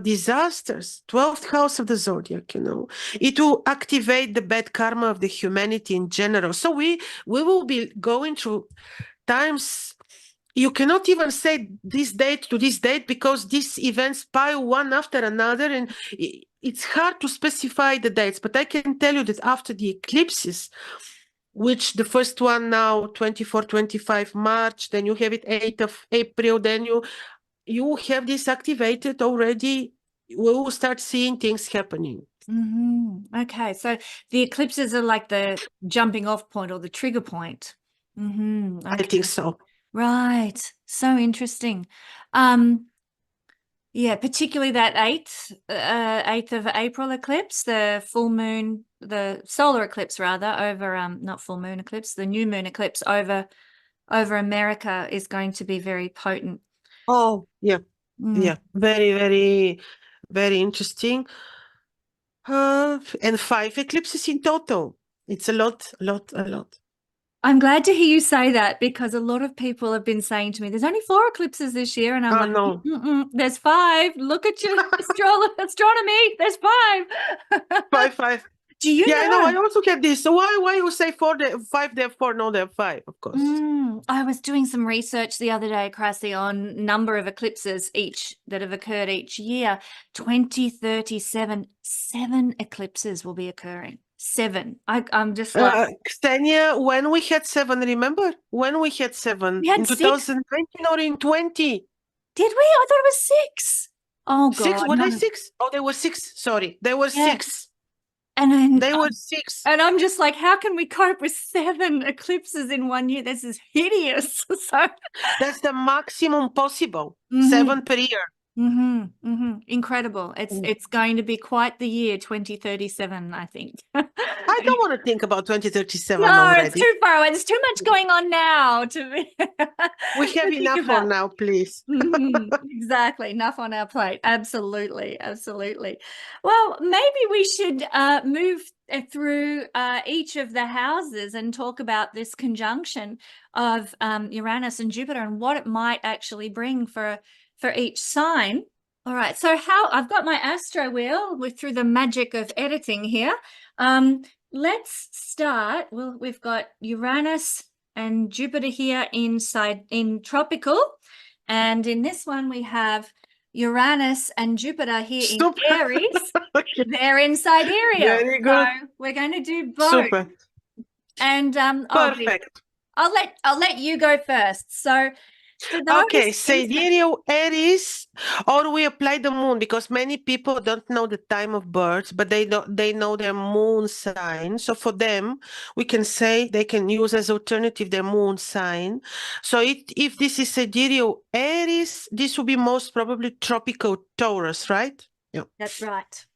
disasters. 12th house of the zodiac, you know. It will activate the bad karma of the humanity in general. So we will be going through times. You cannot even say this date to this date because these events pile one after another, and it's hard to specify the dates. But I can tell you that after the eclipses, which the first one now, 24, 25 March, then you have it 8th of April, then you have this activated already. We will start seeing things happening. Okay, so the eclipses are like the jumping off point or the trigger point. Okay. I think so. Right. So interesting. Yeah, particularly that 8th of April eclipse, the full moon, the solar eclipse rather, over not full moon eclipse, the new moon eclipse over America is going to be very potent. Oh, yeah. Yeah. Very, very, very interesting. And 5 eclipses in total. It's a lot. I'm glad to hear you say that, because a lot of people have been saying to me, there's only 4 eclipses this year. And I'm like, no. There's 5. Look at your astronomy. There's 5. 5. Do you know? I know. I also get this. So why you say 4, 5, there 4, no, there 5, of course. I was doing some research the other day, Krasi, on number of eclipses that have occurred each year. 2037, 7 eclipses will be occurring. 7. I'm just like, Kesenya, when we had 7, remember? When we had 7? We had in 6? 2019 or in 20? Did we? I thought it was 6. Oh, God. 6? Were they 6? Oh, they were 6. Sorry. They were 6. And then They were 6. And I'm just like, how can we cope with 7 eclipses in 1 year? This is hideous. So that's the maximum possible. 7 per year. Incredible. It's going to be quite the year, 2037, I think. I don't want to think about 2037 No, already. it's too far away. There's too much going on now to be. We have enough for now, please. Exactly. Enough on our plate. Absolutely. Well, maybe we should move through each of the houses and talk about this conjunction of Uranus and Jupiter and what it might actually bring for each sign. All right, so I've got my astro wheel through the magic of editing here. Let's start. Well, we've got Uranus and Jupiter here in tropical, and in this one we have Uranus and Jupiter here in Aries. They're in sidereal. Very good. So we're going to do both. Super. And perfect. I'll let you go first. So okay, sidereal Aries, or we apply the moon, because many people don't know the time of birth, but they know their moon sign. So for them, we can say they can use as alternative their moon sign. So if this is sidereal Aries, this will be most probably tropical Taurus, right? Yeah, that's right.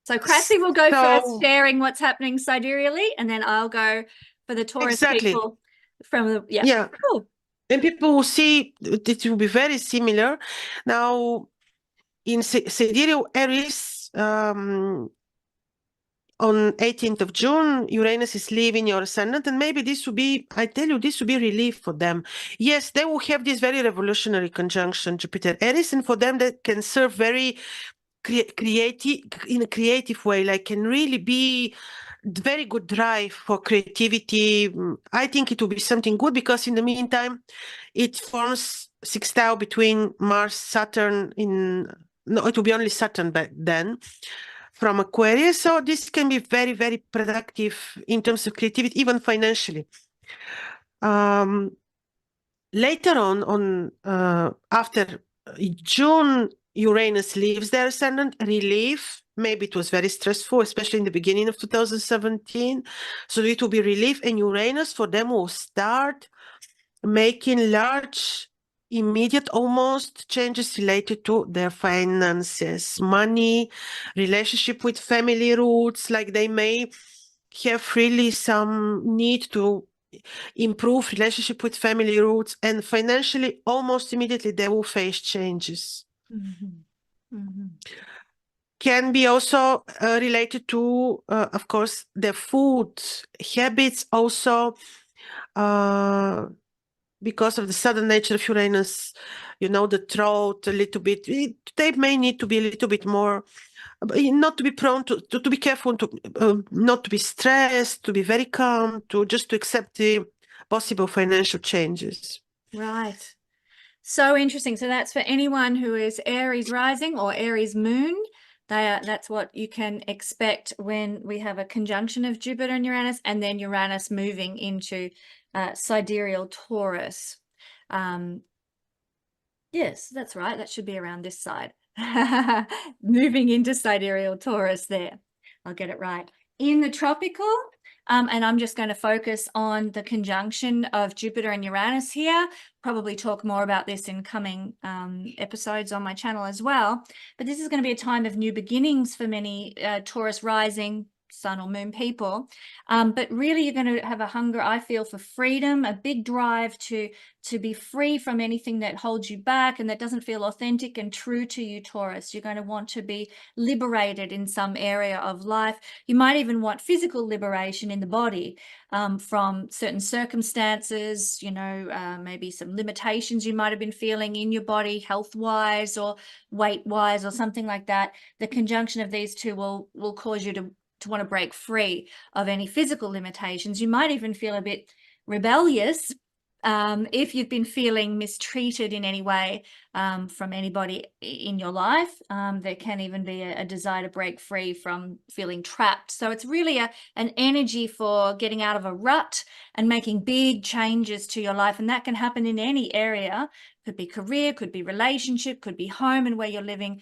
So Krasi will go first, sharing what's happening sidereally, and then I'll go for the Taurus people from the yeah. Cool. And people will see it will be very similar. Now, in sidereal Aries, on 18th of June, Uranus is leaving your ascendant, and maybe this will be, I tell you, this will be relief for them. Yes, they will have this very revolutionary conjunction, Jupiter Aries, and for them that can serve very creative, in a creative way, like can really be very good drive for creativity. I think it will be something good, because in the meantime, it forms sextile between Mars, Saturn no, it will be only Saturn back then, from Aquarius. So this can be very, very productive in terms of creativity, even financially. Later on after June, Uranus leaves their ascendant, relief, maybe it was very stressful, especially in the beginning of 2017. So it will be relief, and Uranus for them will start making large, immediate almost changes related to their finances, money, relationship with family roots, like they may have really some need to improve relationship with family roots, and financially almost immediately they will face changes. Can be also related to, of course, the food habits also, because of the sudden nature of Uranus, you know, the throat a little bit, they may need to be a little bit more, not to be prone to be careful, to not to be stressed, to be very calm, to just to accept the possible financial changes. Right. So interesting. So that's for anyone who is Aries rising or Aries moon. That's what you can expect when we have a conjunction of Jupiter and Uranus, and then Uranus moving into sidereal Taurus. Yes, that's right. That should be around this side. Moving into sidereal Taurus there. I'll get it right. In the tropical, and I'm just going to focus on the conjunction of Jupiter and Uranus here. Probably talk more about this in coming episodes on my channel as well. But this is going to be a time of new beginnings for many Taurus rising, sun or moon people. But really you're going to have a hunger, I feel, for freedom, a big drive to be free from anything that holds you back and that doesn't feel authentic and true to you, Taurus. You're going to want to be liberated in some area of life. You might even want physical liberation in the body from certain circumstances, you know, maybe some limitations you might have been feeling in your body, health-wise or weight-wise or something like that. The conjunction of these two will cause you to want to break free of any physical limitations. You might even feel a bit rebellious if you've been feeling mistreated in any way from anybody in your life. There can even be a desire to break free from feeling trapped. So it's really an energy for getting out of a rut and making big changes to your life. And that can happen in any area. Could be career, could be relationship, could be home and where you're living,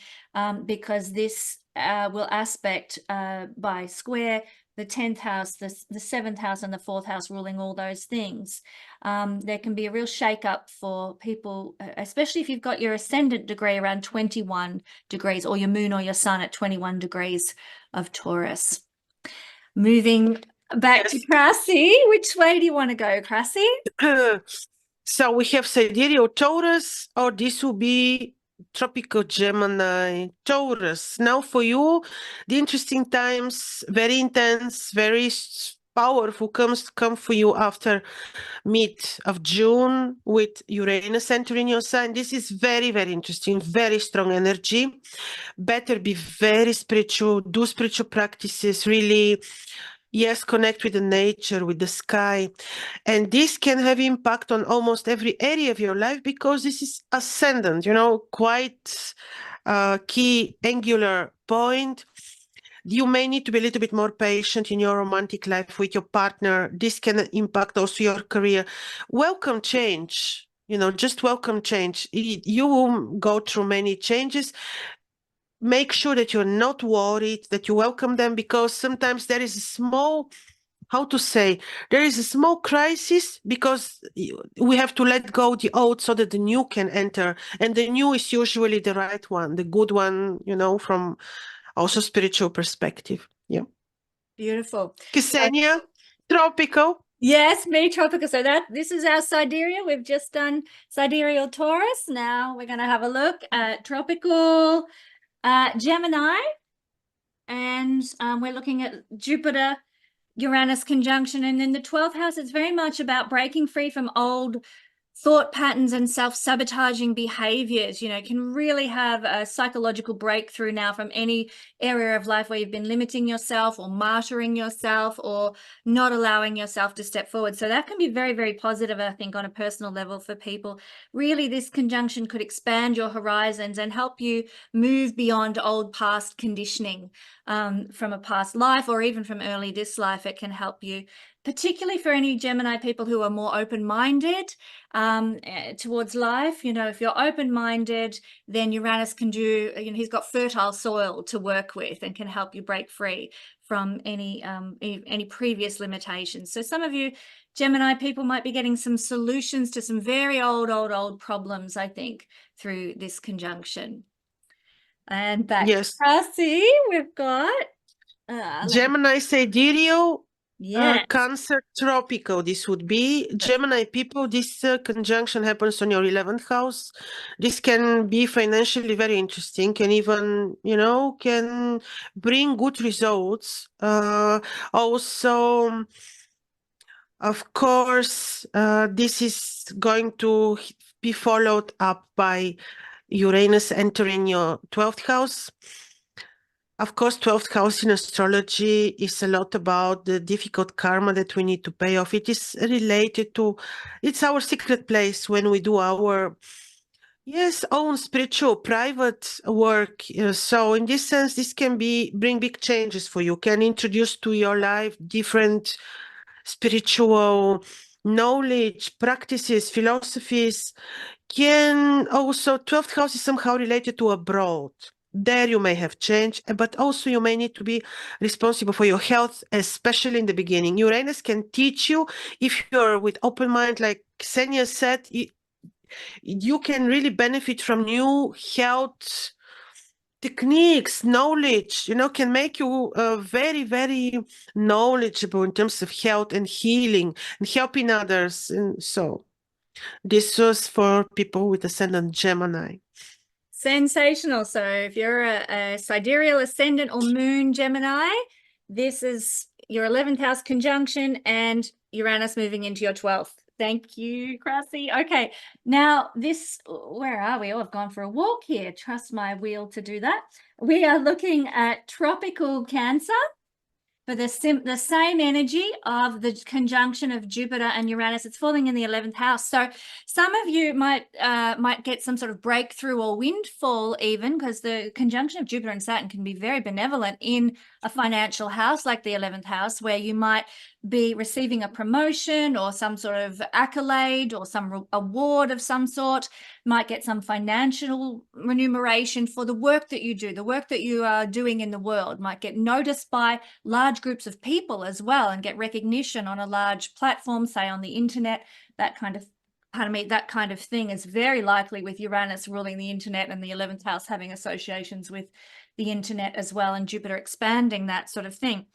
because this will aspect by square the 10th house, the 7th house and the 4th house, ruling all those things. There can be a real shake up for people, especially if you've got your ascendant degree around 21 degrees or your moon or your sun at 21 degrees of Taurus. Moving back to Krasi, which way do you want to go, Krasi? So we have sidereal Taurus, or this will be tropical Gemini Taurus. Now for you, the interesting times, very intense, very powerful, come for you after mid of June with Uranus entering your sign. This is very, very interesting, very strong energy. Better be very spiritual, do spiritual practices, really. Yes, connect with the nature, with the sky. And this can have impact on almost every area of your life because this is ascendant, you know, quite key angular point. You may need to be a little bit more patient in your romantic life with your partner. This can impact also your career. Welcome change, you know, just welcome change. You will go through many changes. Make sure that you're not worried, that you welcome them, because sometimes there is a small, there is a small crisis because we have to let go the old so that the new can enter. And the new is usually the right one, the good one, you know, from also spiritual perspective. Yeah. Beautiful. Kesenya, tropical. Yes, me tropical. So this is our sidereal. We've just done sidereal Taurus. Now we're going to have a look at tropical Gemini, and we're looking at Jupiter Uranus conjunction, and then the 12th house is very much about breaking free from old thought patterns and self-sabotaging behaviors. You know, can really have a psychological breakthrough now from any area of life where you've been limiting yourself or martyring yourself or not allowing yourself to step forward. So that can be very, very positive, I think, on a personal level for people. Really, this conjunction could expand your horizons and help you move beyond old past conditioning from a past life or even from early this life. It can help you particularly for any Gemini people who are more open-minded towards life. You know, if you're open-minded, then Uranus can do, you know, he's got fertile soil to work with and can help you break free from any previous limitations. So some of you Gemini people might be getting some solutions to some very old problems, I think, through this conjunction. And back Yes. to Krasi, we've got Gemini sidereal, yeah. Cancer tropical. This would be Gemini people. This conjunction happens on your 11th house. This can be financially very interesting, can even, you know, can bring good results. Also, of course, this is going to be followed up by Uranus entering your 12th house. Of course, 12th house in astrology is a lot about the difficult karma that we need to pay off. It is related to, it's our secret place when we do our, yes, own spiritual, private work. So in this sense, this can bring big changes for you, can introduce to your life different spiritual knowledge, practices, philosophies. Can also, 12th house is somehow related to abroad. There you may have change, but also you may need to be responsible for your health, especially in the beginning. Uranus can teach you, if you're with open mind, like Kesenya said, you can really benefit from new health techniques, knowledge, you know, can make you very, very knowledgeable in terms of health and healing and helping others. And so this was for people with ascendant Gemini. Sensational. So if you're a sidereal ascendant or moon Gemini, this is your 11th house conjunction and Uranus moving into your 12th. Thank you, Krasi. Okay, now this, where are we? Oh, I've gone for a walk here. Trust my wheel to do that. We are looking at tropical Cancer for the same energy of the conjunction of Jupiter and Uranus. It's falling in the 11th house. So some of you might get some sort of breakthrough or windfall even, because the conjunction of Jupiter and Saturn can be very benevolent in a financial house like the 11th house, where you might be receiving a promotion or some sort of accolade or some award of some sort, might get some financial remuneration for the work that you do, the work that you are doing in the world, might get noticed by large groups of people as well and get recognition on a large platform, say on the internet. That kind of thing is very likely with Uranus ruling the internet and the 11th house having associations with the internet as well, and Jupiter expanding that sort of thing.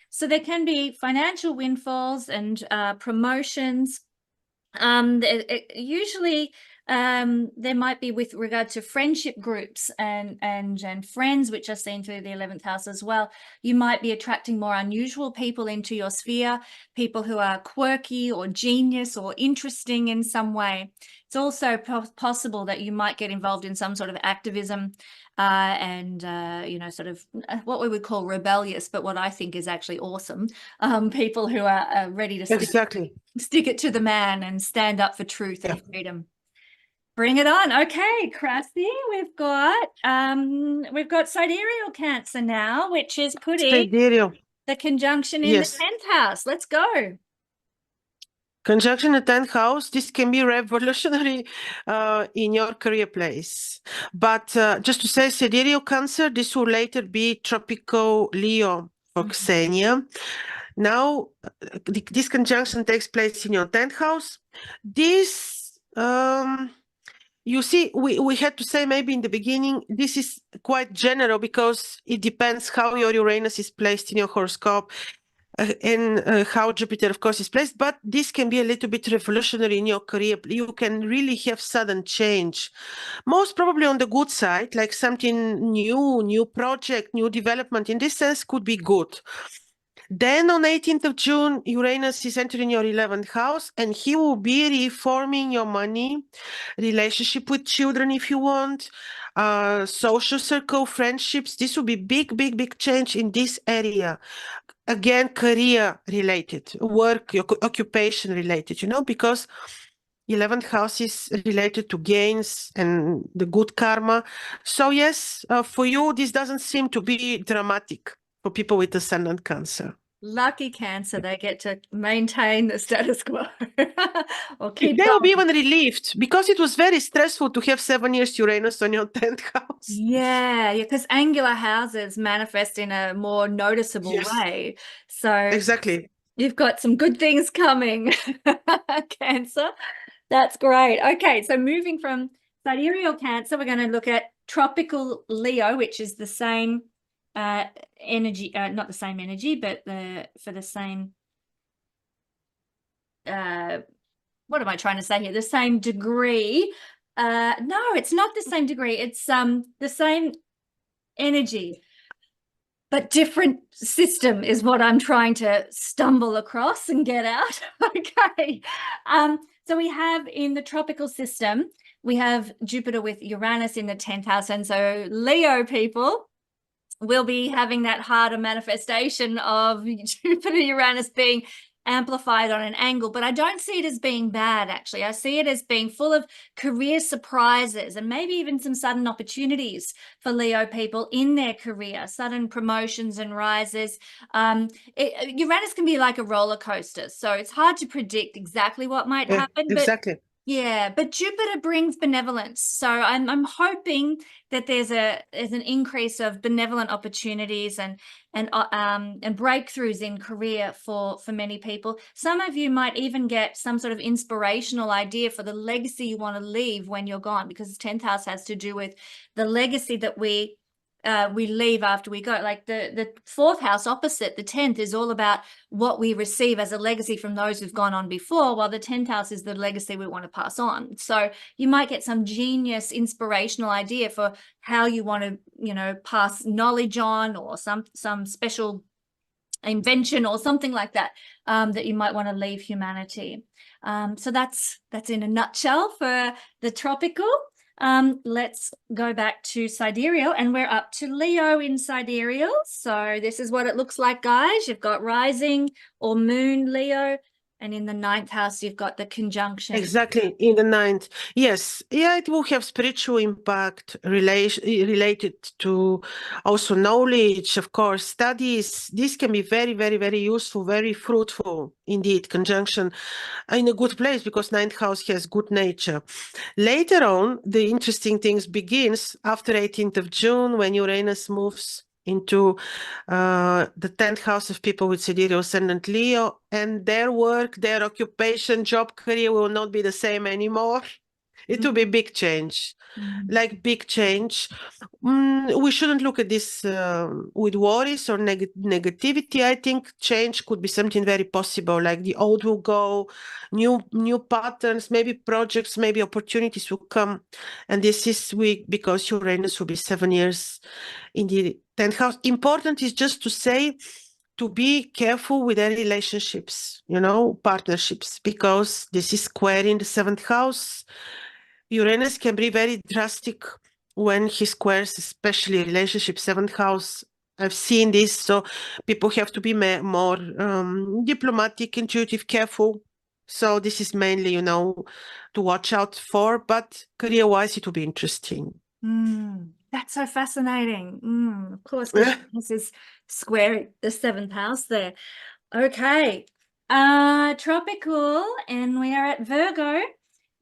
So there can be financial windfalls and promotions. Usually there might be with regard to friendship groups and friends, which are seen through the 11th house as well. You might be attracting more unusual people into your sphere, people who are quirky or genius or interesting in some way. It's also possible that you might get involved in some sort of activism and you know, sort of what we would call rebellious, but what I think is actually awesome. People who are ready to stick it to the man and stand up for truth and freedom. Bring it on. Okay, Krasi, we've got sidereal Cancer now, which is putting the conjunction in the 10th house. Let's go. Conjunction in the 10th house, this can be revolutionary in your career place. But just to say, sidereal Cancer, this will later be tropical Leo for Kesenya. Now, this conjunction takes place in your 10th house. This, you see, we had to say maybe in the beginning, this is quite general because it depends how your Uranus is placed in your horoscope. And how Jupiter, of course, is placed, but this can be a little bit revolutionary in your career. You can really have sudden change, most probably on the good side, like something new project, new development. In this sense, could be good. Then on 18th of June, Uranus is entering your 11th house, and he will be reforming your money, relationship with children if you want, social circle, friendships. This will be big change in this area. Again, career related, work, occupation related, you know, because 11th house is related to gains and the good karma. So yes, for you, this doesn't seem to be dramatic for people with ascendant Cancer. Lucky Cancer, they get to maintain the status quo or keep They will be going. even relieved because it was very stressful to have 7 years Uranus on your 10th house. Yeah, because angular houses manifest in a more noticeable Yes. way. So Exactly. you've got some good things coming, Cancer. That's great. Okay, so moving from sidereal Cancer, we're going to look at tropical Leo, which is the same energy, not the same energy, but for the same, what am I trying to say here? The same degree. No, it's not the same degree. It's the same energy, but different system is what I'm trying to stumble across and get out. Okay. So we have in the tropical system, we have Jupiter with Uranus in the 10th house. And so Leo people will be having that harder manifestation of Jupiter Uranus being amplified on an angle, but I don't see it as being bad, actually. I see it as being full of career surprises and maybe even some sudden opportunities for Leo people in their career, sudden promotions and rises. Uranus can be like a roller coaster, so it's hard to predict exactly what might happen, but Exactly. yeah, but Jupiter brings benevolence. So I'm hoping that there's an increase of benevolent opportunities and breakthroughs in career for many people. Some of you might even get some sort of inspirational idea for the legacy you want to leave when you're gone, because the 10th house has to do with the legacy that we leave after we go. Like the 4th house opposite the 10th is all about what we receive as a legacy from those who've gone on before, while the 10th house is the legacy we want to pass on. So you might get some genius inspirational idea for how you want to, you know, pass knowledge on, or some special invention or something like that, that you might want to leave humanity. So that's in a nutshell for the tropical. Let's go back to sidereal, and we're up to Leo in sidereal. So this is what it looks like, guys. You've got rising or moon Leo, and in the 9th house, you've got the conjunction. Exactly, in the 9th. Yes, yeah, it will have spiritual impact related to also knowledge, of course, studies. This can be very, very, very useful, very fruitful indeed, conjunction in a good place, because 9th house has good nature. Later on, the interesting things begins after 18th of June, when Uranus moves into the 10th house of people with sidereal ascendant Leo, and their work, their occupation, job, career will not be the same anymore. It will be big change, like big change. We shouldn't look at this with worries or negativity. I think change could be something very possible, like the old will go, new patterns, maybe projects, maybe opportunities will come. And this is weak because Uranus will be 7 years in the 10th house. Important is just to say, to be careful with their relationships, you know, partnerships, because this is square in the 7th house. Uranus can be very drastic when he squares, especially relationship 7th house. I've seen this, so people have to be more diplomatic, intuitive, careful. So this is mainly, you know, to watch out for, but career-wise, it will be interesting. That's so fascinating. Of course, this is square the 7th house there. Okay. Tropical, and we are at Virgo,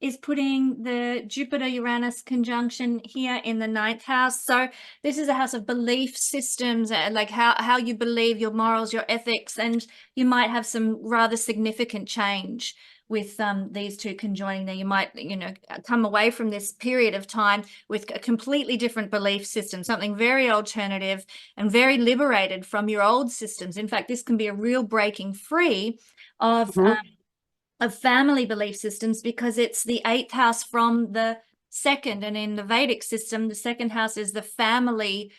is putting the Jupiter-Uranus conjunction here in the 9th house. So this is a house of belief systems, like how you believe, your morals, your ethics, and you might have some rather significant change with these two conjoining there. You might, you know, come away from this period of time with a completely different belief system, something very alternative and very liberated from your old systems. In fact, this can be a real breaking free of family belief systems, because it's the 8th house from the 2nd, and in the Vedic system, the 2nd house is the family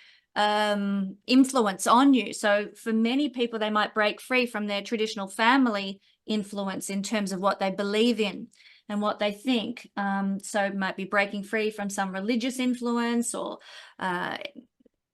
influence on you. So for many people, they might break free from their traditional family influence in terms of what they believe in and what they think. So it might be breaking free from some religious influence or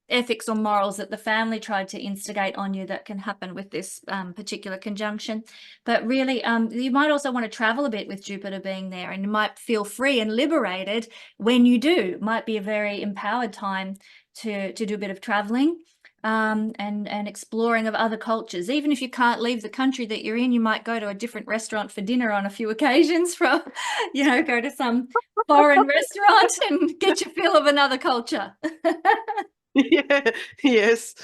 ethics or morals that the family tried to instigate on you, that can happen with this particular conjunction. But really, you might also want to travel a bit with Jupiter being there, and you might feel free and liberated when you do. It might be a very empowered time to do a bit of traveling. and exploring of other cultures. Even if you can't leave the country that you're in, you might go to a different restaurant for dinner on a few occasions from, you know, go to some foreign restaurant and get your feel of another culture. Yeah, yes.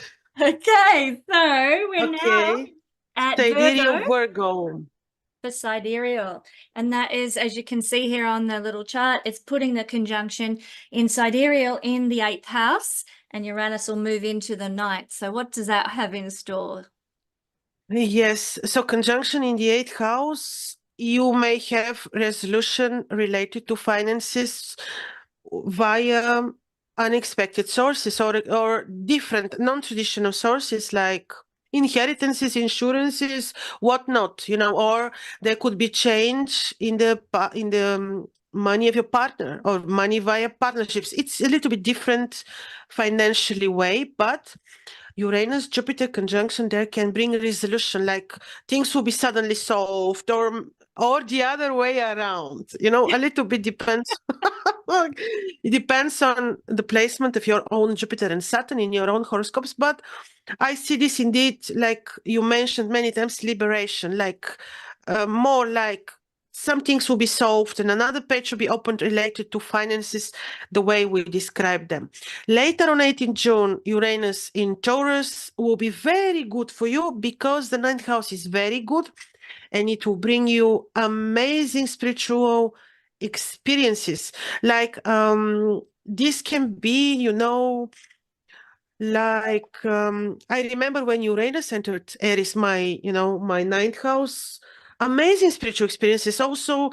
Okay, so we're now Okay. at Sidereal Virgo Virgo. for sidereal, and that is, as you can see here on the little chart, it's putting the conjunction in sidereal in the 8th house, and Uranus will move into the 9th. So what does that have in store? Yes, so conjunction in the 8th house, you may have resolution related to finances via unexpected sources or different non-traditional sources like inheritances, insurances, whatnot, you know, or there could be change in the money of your partner or money via partnerships. It's a little bit different financially way, but Uranus Jupiter conjunction there can bring a resolution, like things will be suddenly solved or the other way around, you know, a little bit depends. It depends on the placement of your own Jupiter and Saturn in your own horoscopes, but I see this indeed, like you mentioned many times, liberation, like more like some things will be solved and another page will be opened related to finances the way we describe them. Later on 18 June, Uranus in Taurus will be very good for you because the 9th house is very good and it will bring you amazing spiritual experiences. Like this can be, you know, like I remember when Uranus entered Aries, my 9th house, amazing spiritual experiences. Also,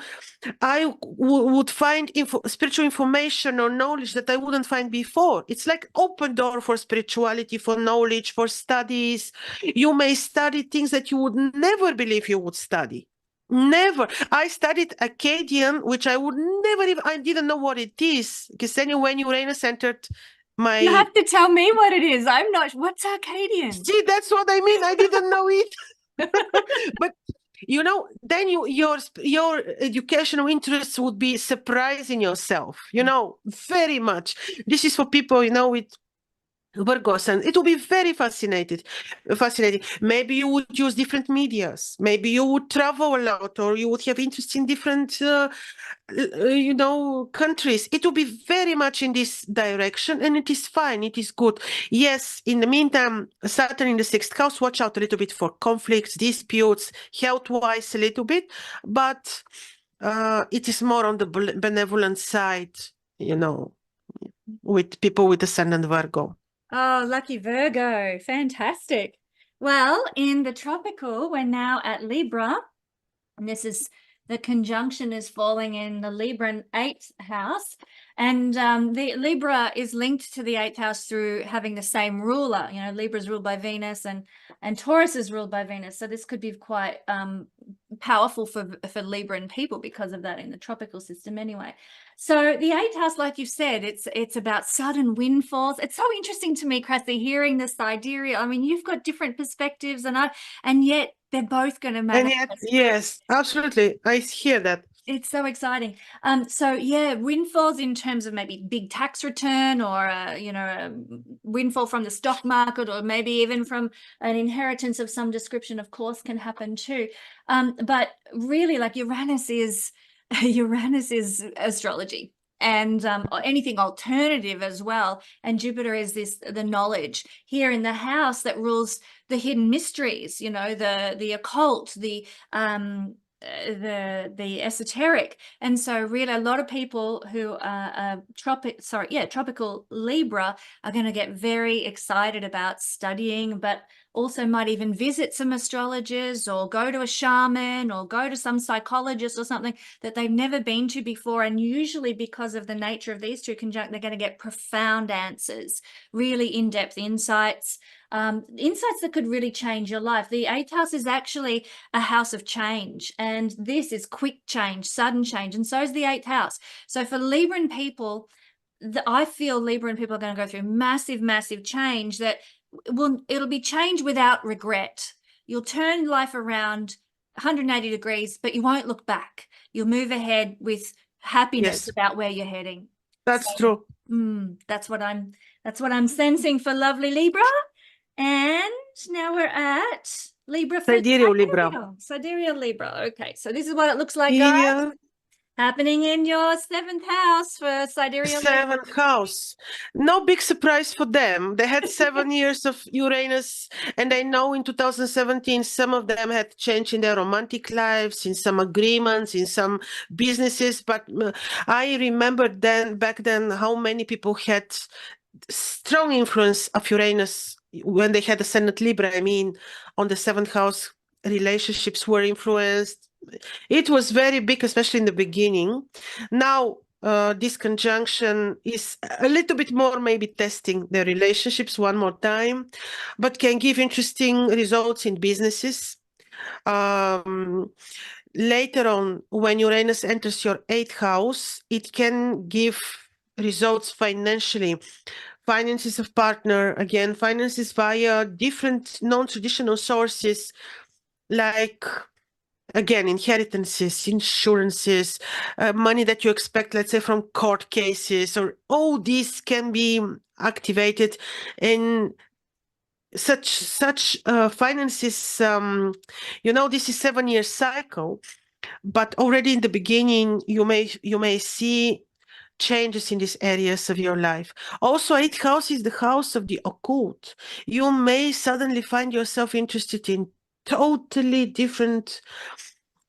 I would find spiritual information or knowledge that I wouldn't find before. It's like open door for spirituality, for knowledge, for studies. You may study things that you would never believe you would study. Never. I studied Akkadian, which I would never even, I didn't know what it is. Kesenya, when Uranus entered my... You have to tell me what it is. I'm not, what's Akkadian? See, that's what I mean. I didn't know it. But you know, then your educational interests would be surprising yourself, you know, very much. This is for people, you know, with Virgos, and it will be very fascinating. Maybe you would use different medias. Maybe you would travel a lot, or you would have interest in different you know, countries. It will be very much in this direction, and it is fine. It is good. Yes, in the meantime, Saturn in the 6th house, watch out a little bit for conflicts, disputes, health-wise a little bit, but it is more on the benevolent side, you know, with people with ascendant Virgo. Oh, lucky Virgo. Fantastic. Well, in the tropical, we're now at Libra, and this is the conjunction is falling in the Libra 8th house, and the Libra is linked to the 8th house through having the same ruler. You know, Libra is ruled by Venus and Taurus is ruled by Venus, so this could be quite powerful for Libran people because of that in the tropical system anyway. So the 8th house, like you said, it's about sudden windfalls. It's so interesting to me, Krasi, hearing the sidereal. I mean, you've got different perspectives, and yet they're both going to manifest. And yet, yes, absolutely. I hear that. It's so exciting. So yeah, windfalls in terms of maybe big tax return or you know, a windfall from the stock market, or maybe even from an inheritance of some description, of course, can happen too. But really, like Uranus is astrology, and anything alternative as well. And Jupiter is the knowledge here in the house that rules the hidden mysteries, you know, the occult, the esoteric. And so really a lot of people who are tropical Libra are going to get very excited about studying, but also might even visit some astrologers or go to a shaman or go to some psychologist or something that they've never been to before. And usually because of the nature of these two conjunct, they're going to get profound answers, really in-depth insights that could really change your life. The 8th house is actually a house of change, and this is quick change, sudden change, and so is the 8th house. So for Libran people, I feel Libran people are going to go through massive change that it'll be change without regret. You'll turn life around 180 degrees, but you won't look back. You'll move ahead with happiness about where you're heading. That's true. That's what I'm sensing for lovely Libra. And now we're at Libra for Sidereal Libra. Sidereal Libra. Okay, so this is what it looks like, guys. Here, Happening in your 7th house for Sidereal Libra. 7th house. No big surprise for them. They had 7 years of Uranus, and I know in 2017 some of them had change in their romantic lives, in some agreements, in some businesses. But I remember back then how many people had strong influence of Uranus when they had ascendant Libra. I mean, on the 7th house, relationships were influenced. It was very big, especially in the beginning. Now, this conjunction is a little bit more maybe testing the relationships one more time, but can give interesting results in businesses. Later on, when Uranus enters your 8th house, it can give results financially. Finances of partner, again, finances via different non-traditional sources, like, again, inheritances, insurances, money that you expect, let's say, from court cases, or all these can be activated in such finances. This is 7-year cycle, but already in the beginning, you may see changes in these areas of your life. Also, 8th house is the house of the occult. You may suddenly find yourself interested in totally different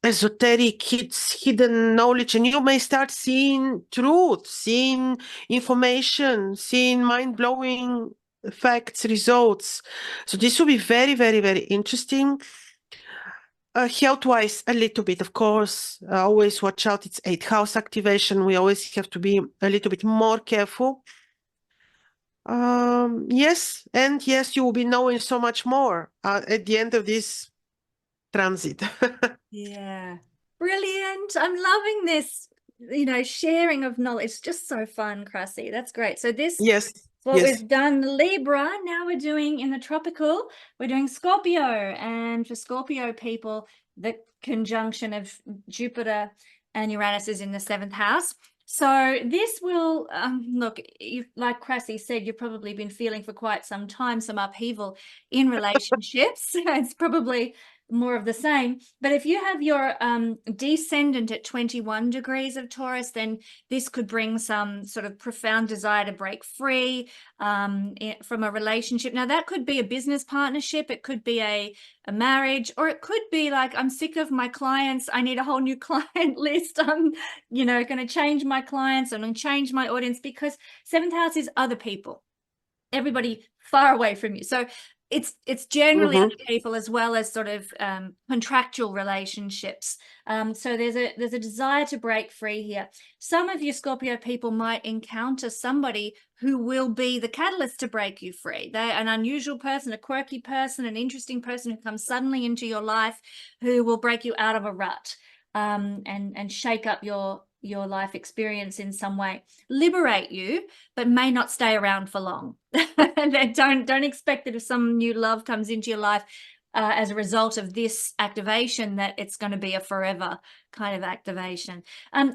esoteric hidden knowledge, and you may start seeing truth, seeing information, seeing mind-blowing facts, results. So this will be very, very, very interesting. Health-wise, a little bit, of course. Always watch out. It's 8th house activation. We always have to be a little bit more careful. Yes, and yes, you will be knowing so much more at the end of this transit. Yeah, brilliant. I'm loving this, sharing of knowledge. It's just so fun, Krasi. That's great. So this Yes. what Yes. we've done Libra, now we're doing in the tropical, we're doing Scorpio. And for Scorpio people, the conjunction of Jupiter and Uranus is in the 7th house. So this will, look, like Krasi said, you've probably been feeling for quite some time some upheaval in relationships. It's probably more of the same. But if you have your descendant at 21 degrees of Taurus, then this could bring some sort of profound desire to break free from a relationship. Now, that could be a business partnership. It could be a marriage, or it could be like, I'm sick of my clients. I need a whole new client list. I'm, going to change my clients. I'm going to change my audience, because 7th house is other people, everybody far away from you. So it's generally other people, as well as sort of contractual relationships. So there's a desire to break free here. Some of you Scorpio people might encounter somebody who will be the catalyst to break you free. They're an unusual person, a quirky person, an interesting person who comes suddenly into your life, who will break you out of a rut and shake up your life experience in some way, liberate you, but may not stay around for long. Don't expect that if some new love comes into your life as a result of this activation, that it's going to be a forever kind of activation.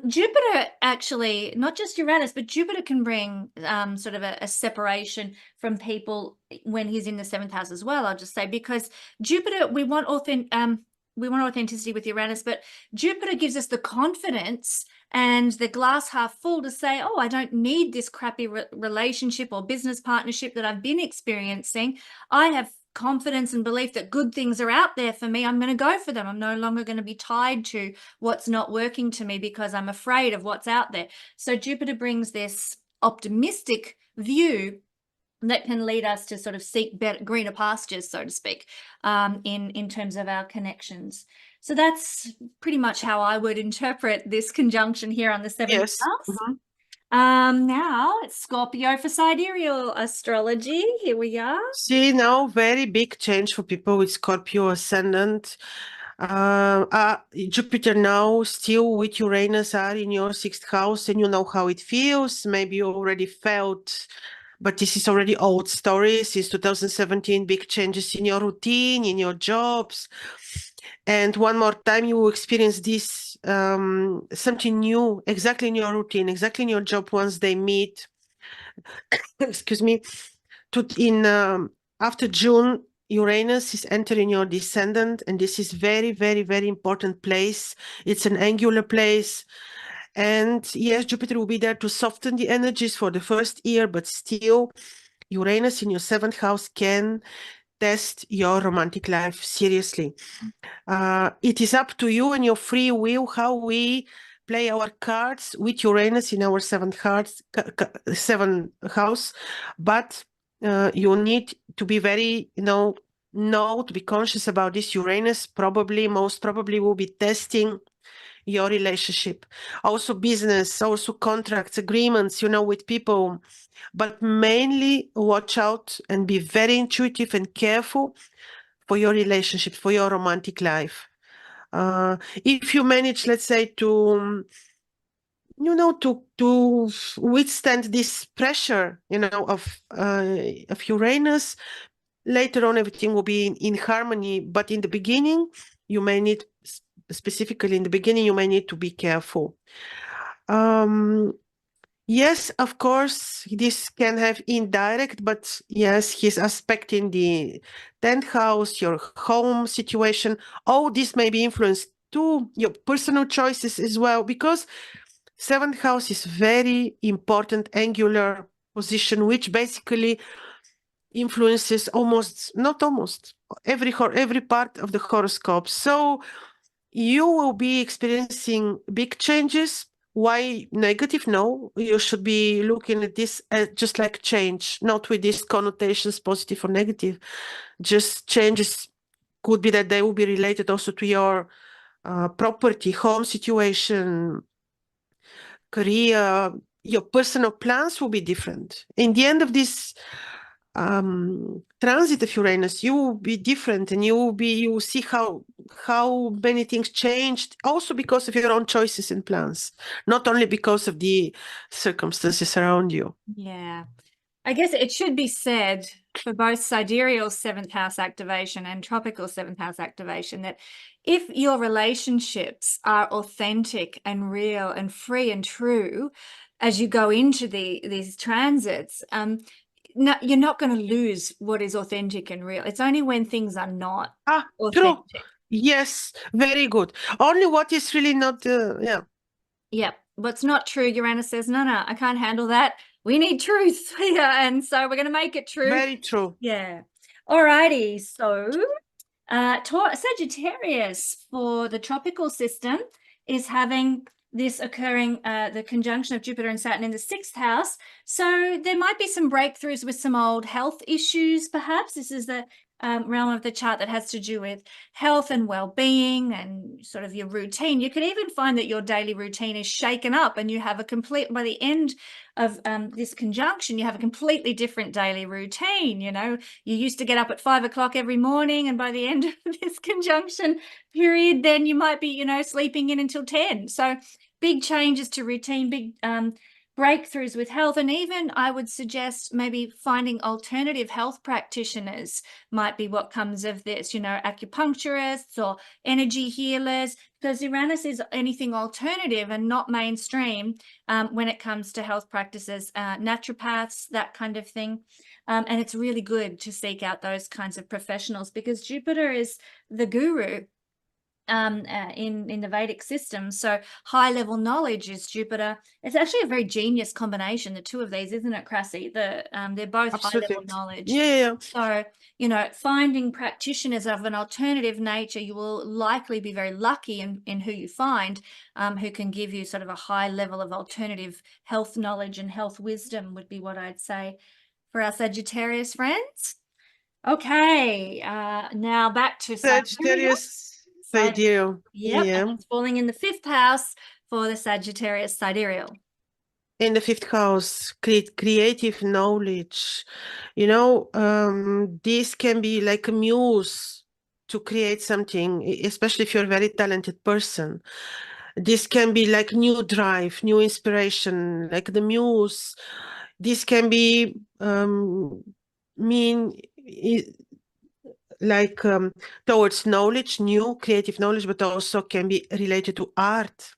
Jupiter, actually, not just Uranus, but Jupiter can bring sort of a separation from people when he's in the 7th house as well, I'll just say, because Jupiter, we want authenticity with Uranus, but Jupiter gives us the confidence and the glass half full to say, oh, I don't need this crappy relationship or business partnership that I've been experiencing. I have confidence and belief that good things are out there for me. I'm going to go for them. I'm no longer going to be tied to what's not working to me because I'm afraid of what's out there. So Jupiter brings this optimistic view that can lead us to sort of seek better, greener pastures, so to speak, in terms of our connections. So that's pretty much how I would interpret this conjunction here on the 7th house. Now it's Scorpio for sidereal astrology. Here we are. See, now very big change for people with Scorpio ascendant. Jupiter now still with Uranus are in your 6th house, and you know how it feels. Maybe you already felt, but this is already old story. Since 2017, big changes in your routine, in your jobs. And one more time, you will experience this, something new, exactly in your routine, exactly in your job once they meet. Excuse me. after June, Uranus is entering your descendant, and this is very, very, very important place. It's an angular place. And yes, Jupiter will be there to soften the energies for the first year, but still, Uranus in your 7th house can test your romantic life seriously. It is up to you and your free will how we play our cards with Uranus in our 7th house, but you need to be very, to be conscious about this. Uranus most probably will be testing your relationship, also business, also contracts, agreements, with people, but mainly watch out and be very intuitive and careful for your relationship, for your romantic life. If you manage, let's say, to withstand this pressure, of Uranus, later on everything will be in harmony. But in the beginning, you may need, specifically in the beginning, you may need to be careful. Yes, of course, this can have indirect, but yes, he's aspecting the 10th house, your home situation. All this may be influenced to your personal choices as well, because 7th house is very important angular position, which basically influences every part of the horoscope. So you will be experiencing big changes. Why negative? No, you should be looking at this as just like change, not with these connotations, positive or negative. Just changes could be that they will be related also to your property, home situation, career. Your personal plans will be different. In the end of this transit of Uranus, you will be different, and you will see how many things changed, also because of your own choices and plans, not only because of the circumstances around you. Yeah. I guess it should be said for both sidereal 7th house activation and tropical 7th house activation that if your relationships are authentic and real and free and true as you go into these transits, no, you're not going to lose what is authentic and real. It's only when things are not True. authentic. Yes, very good. Only what is really not, yeah. Yep. What's not true, Uranus says, no, I can't handle that. We need truth here. And so we're going to make it true. Very true. Yeah. All righty. So Sagittarius for the tropical system is having this occurring, the conjunction of Jupiter and Saturn in the 6th house. So there might be some breakthroughs with some old health issues, perhaps. This is the realm of the chart that has to do with health and well-being and sort of your routine. You could even find that your daily routine is shaken up and you have by the end of this conjunction, you have a completely different daily routine. You used to get up at 5 o'clock every morning, and by the end of this conjunction period, then you might be, sleeping in until 10. So big changes to routine, big breakthroughs with health. And even I would suggest maybe finding alternative health practitioners might be what comes of this, acupuncturists or energy healers, because Uranus is anything alternative and not mainstream when it comes to health practices, naturopaths, that kind of thing. And it's really good to seek out those kinds of professionals, because Jupiter is the guru in the Vedic system. So high level knowledge is Jupiter. It's actually a very genius combination, the two of these, isn't it, Krasi? They're both Absolutely. high level knowledge. Yeah. So, finding practitioners of an alternative nature, you will likely be very lucky in who you find, who can give you sort of a high level of alternative health knowledge and health wisdom, would be what I'd say for our Sagittarius friends. Okay, now back to Sagittarius. Sidereal. Yep, Yeah. and it's falling in the 5th house for the Sagittarius sidereal. In the 5th house, creative knowledge. This can be like a muse to create something, especially if you're a very talented person. This can be like new drive, new inspiration, like the muse. This can be towards knowledge, new creative knowledge, but also can be related to art.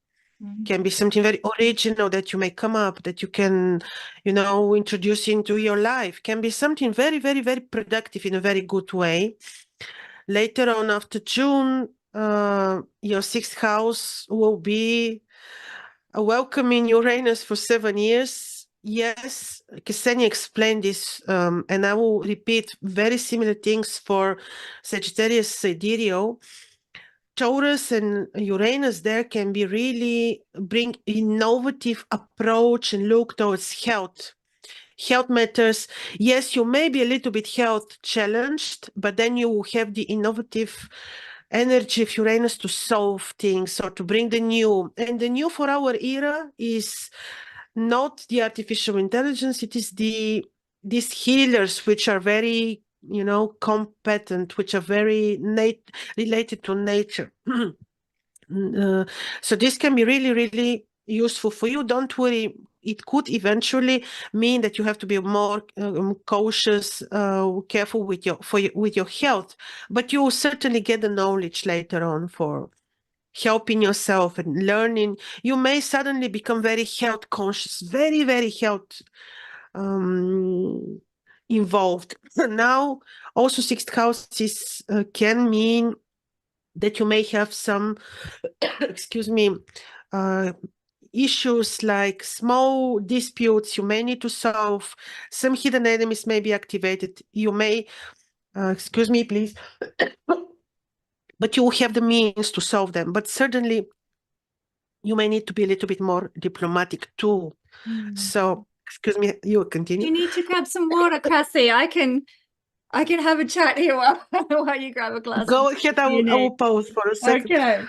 Can be something very original that you may come up, that you can, introduce into your life. Can be something very, very, very productive in a very good way. Later on, after June, your sixth house will be welcoming Uranus for 7 years. Yes, Kesenya explained this, and I will repeat very similar things for Sagittarius, Sidereal. Taurus and Uranus there can be really bring innovative approach and look towards health. Health matters. Yes, you may be a little bit health challenged, but then you will have the innovative energy of Uranus to solve things or to bring the new. And the new for our era is not the artificial intelligence, it is these healers which are very competent, which are very related to nature. So this can be really, really useful for you. Don't worry. It could eventually mean that you have to be more cautious, careful with your health, but you will certainly get the knowledge later on for helping yourself and learning. You may suddenly become very health conscious, very, very health involved. Now, also sixth house can mean that you may have some, excuse me, issues like small disputes you may need to solve. Some hidden enemies may be activated. You may, excuse me, please, but you will have the means to solve them. But certainly, you may need to be a little bit more diplomatic too. So, excuse me, you continue. You need to grab some water, Krasi. I can have a chat here while you grab a glass. Go ahead, I will pause for a second. Okay.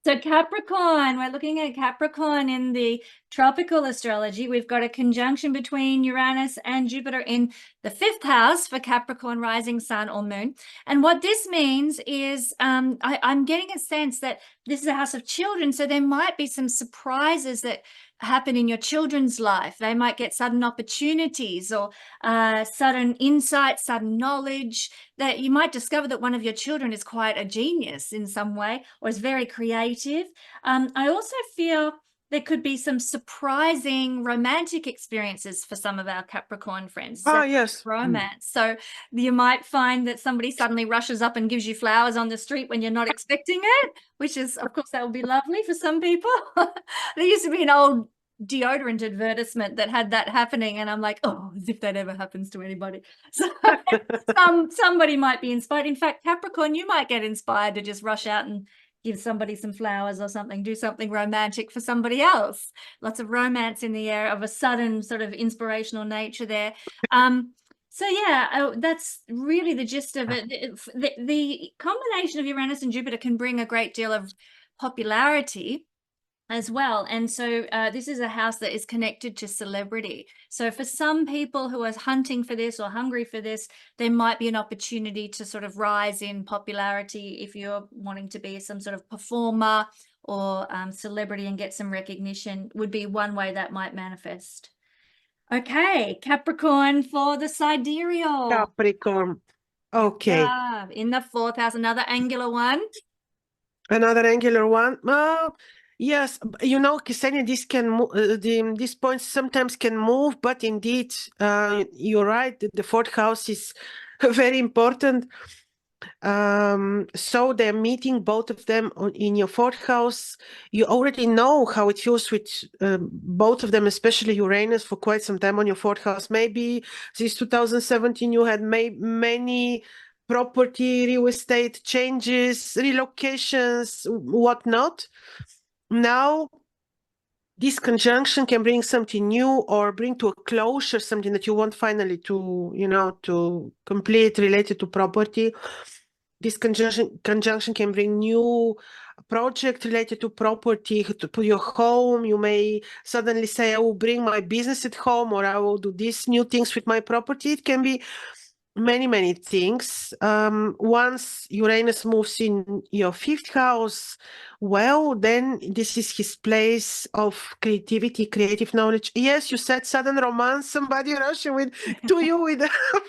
So Capricorn, we're looking at Capricorn in the tropical astrology. We've got a conjunction between Uranus and Jupiter in the 5th house for Capricorn rising sun or moon. And what this means is I'm getting a sense that this is a house of children. So there might be some surprises that happen in your children's life. They might get sudden opportunities or sudden insight, sudden knowledge, that you might discover that one of your children is quite a genius in some way or is very creative. I also feel there could be some surprising romantic experiences for some of our Capricorn friends. Oh, yes. Romance. So you might find that somebody suddenly rushes up and gives you flowers on the street when you're not expecting it, which is, of course, that would be lovely for some people. There used to be an old deodorant advertisement that had that happening, and I'm like, oh, as if that ever happens to anybody. So somebody might be inspired. In fact, Capricorn, you might get inspired to just rush out and give somebody some flowers or something, do something romantic for somebody else. Lots of romance in the air of a sudden sort of inspirational nature there. So yeah, that's really the gist of it. The combination of Uranus and Jupiter can bring a great deal of popularity as well. And so this is a house that is connected to celebrity. So for some people who are hunting for this or hungry for this, there might be an opportunity to sort of rise in popularity if you're wanting to be some sort of performer or celebrity and get some recognition, would be one way that might manifest. Okay, Capricorn for the sidereal. Capricorn. Okay. Yeah, in the 4th house, another angular one. Another angular one. Yes, Kesenia, this can these points sometimes can move, but indeed, you're right. The 4th house is very important. So they're meeting both of them in your 4th house. You already know how it feels with both of them, especially Uranus, for quite some time on your 4th house. Maybe since 2017, you had many property, real estate changes, relocations, whatnot. Now, this conjunction can bring something new or bring to a closure something that you want finally to complete related to property. This conjunction can bring new project related to property, to your home. You may suddenly say, I will bring my business at home, or I will do these new things with my property. It can be many things. Once Uranus moves in your 5th house, well, then this is his place of creativity, creative knowledge. Yes, you said sudden romance, somebody rushing to you with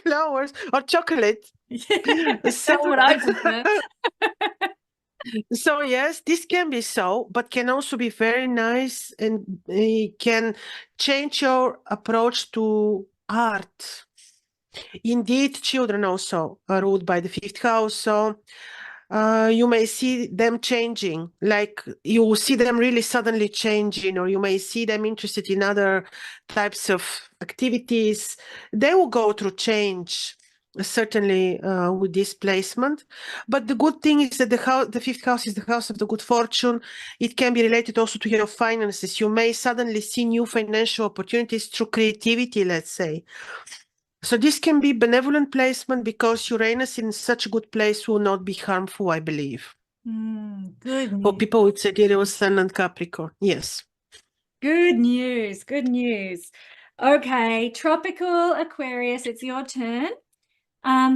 flowers or chocolate. That's what I just meant. So yes, this can be so, but can also be very nice, and it can change your approach to art. Indeed, children also are ruled by the fifth house, so you may see them changing, like you will see them really suddenly changing, or you may see them interested in other types of activities. They will go through change, certainly with this placement. But the good thing is that the fifth house is the house of the good fortune. It can be related also to your finances. You may suddenly see new financial opportunities through creativity, let's say. So this can be benevolent placement because Uranus in such a good place will not be harmful, I believe. Good For news. people with Sidereal Sun and Capricorn, yes. Good news. Good news. Okay, tropical Aquarius, it's your turn.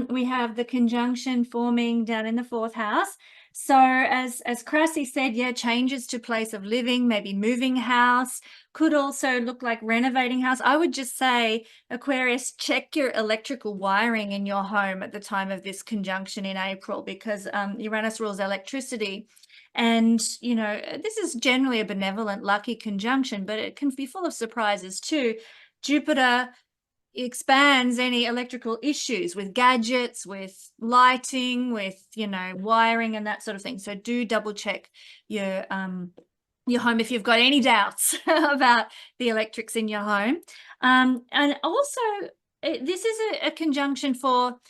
We have the conjunction forming down in the fourth house. So as Krasi said, yeah, changes to place of living, maybe moving house, could also look like renovating house. I would just say, Aquarius, check your electrical wiring in your home at the time of this conjunction in April, because Uranus rules electricity. And, you know, this is generally a benevolent, lucky conjunction, but it can be full of surprises too. Jupiter expands any electrical issues with gadgets, with lighting, with, you know, wiring and that sort of thing. So do double check your home if you've got any doubts about the electrics in your home. And also, this is a conjunction for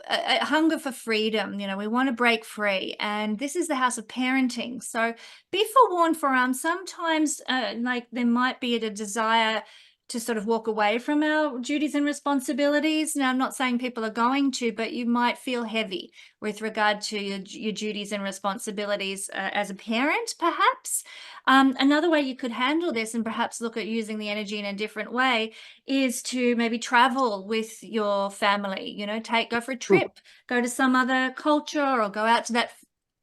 a hunger for freedom. You know, we want to break free, and this is the house of parenting. So be forewarned, for sometimes like there might be a desire to sort of walk away from our duties and responsibilities. Now, I'm not saying people are going to, but you might feel heavy with regard to your duties and responsibilities as a parent, perhaps. Another way you could handle this, and perhaps look at using the energy in a different way, is to maybe travel with your family, you know, go for a trip, go to some other culture, or go out to that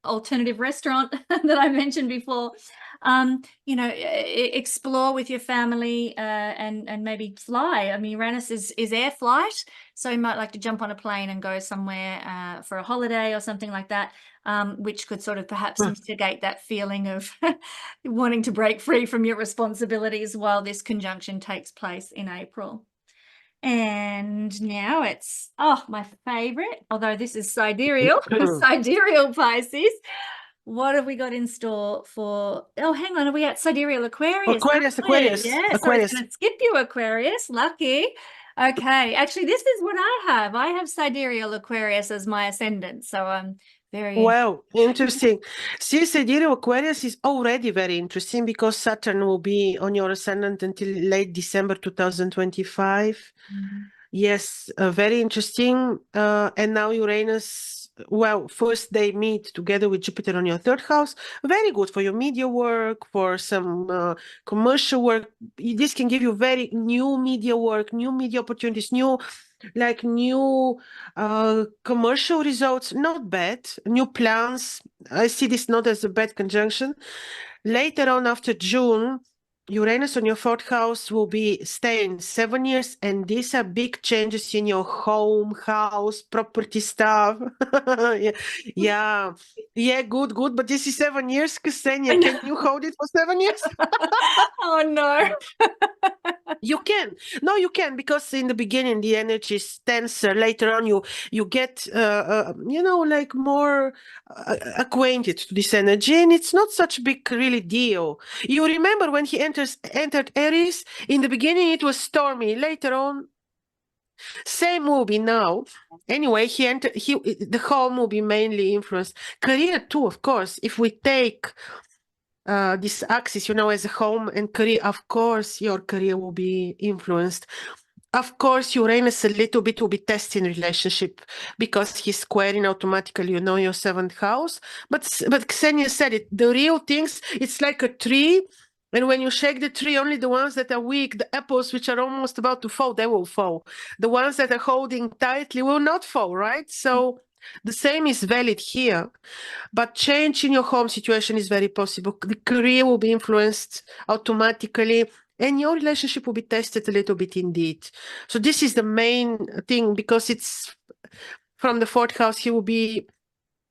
alternative restaurant that I mentioned before. You know, explore with your family, and maybe fly. I mean, Uranus is air flight, so you might like to jump on a plane and go somewhere for a holiday or something like that, which could sort of perhaps mitigate that feeling of wanting to break free from your responsibilities while this conjunction takes place in April. And now it's, my favorite, although this is sidereal, sidereal Pisces. What have we got in store for, hang on, are we at sidereal Aquarius? Aquarius. Yes, I was going to skip you, Aquarius. Lucky. Okay, actually, this is what I have. I have sidereal Aquarius as my ascendant, so I'm very... Well, interesting. See, sidereal Aquarius is already very interesting because Saturn will be on your ascendant until late December 2025. Yes, very interesting. And now Uranus, well, first they meet together with Jupiter on your third house. Very good for your media work, for some commercial work. This can give you very new media work, new media opportunities, new commercial results. Not bad. New plans. I see this not as a bad conjunction. Later on, after June, Uranus on your fourth house will be staying 7 years, and these are big changes in your home, house, property stuff. Yeah, good. But this is 7 years, Kesenya. Can you hold it for 7 years? Oh, no. You can. No, you can, because in the beginning the energy is tenser. Later on, you get like more acquainted to this energy, and it's not such a big really deal. You remember when he entered Aries? In the beginning, it was stormy. Later on, same movie now. Anyway, the whole movie mainly influenced career too, of course. If we take this axis, as a home and career, of course, your career will be influenced. Of course, Uranus a little bit will be testing relationship because he's squaring automatically, your seventh house. But Kesenya said it, the real things, it's like a tree. And when you shake the tree, only the ones that are weak, the apples which are almost about to fall, they will fall. The ones that are holding tightly will not fall, right? So the same is valid here. But change in your home situation is very possible. The career will be influenced automatically, and your relationship will be tested a little bit indeed. So this is the main thing, because it's from the fourth house. He will be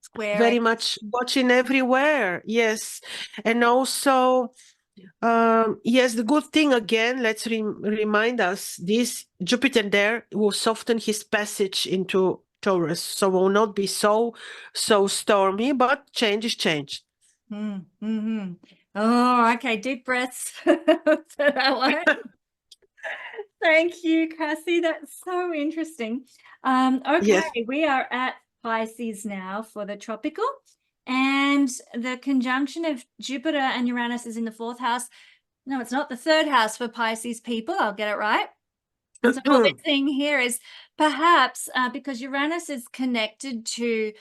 square. Very much watching everywhere. Yes. And also, yes, the good thing again, let's remind us, this Jupiter there will soften his passage into Taurus. So will not be so stormy, but change is change. Mm-hmm. Oh, okay. Deep breaths for that one. Thank you, Krasi. That's so interesting. Okay, Yes. we are at Pisces now for the tropical, and the conjunction of Jupiter and Uranus is in the 4th house. No, it's not the 3rd house for Pisces people. I'll get it right. And so what we're seeing here is perhaps because Uranus is connected to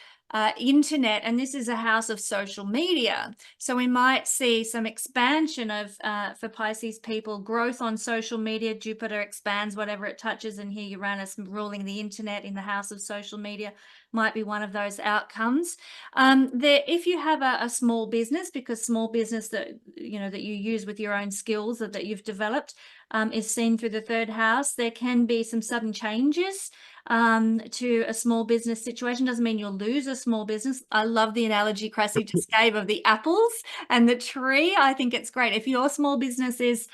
internet, and this is a house of social media. So we might see some expansion of, for Pisces people, growth on social media. Jupiter expands whatever it touches, and here Uranus ruling the internet in the house of social media might be one of those outcomes. If you have a small business, because small business that you use with your own skills that you've developed is seen through the 3rd house, there can be some sudden changes to a small business situation. Doesn't mean you'll lose a small business. I love the analogy Krasi just gave of the apples and the tree. I think it's great. If your small business is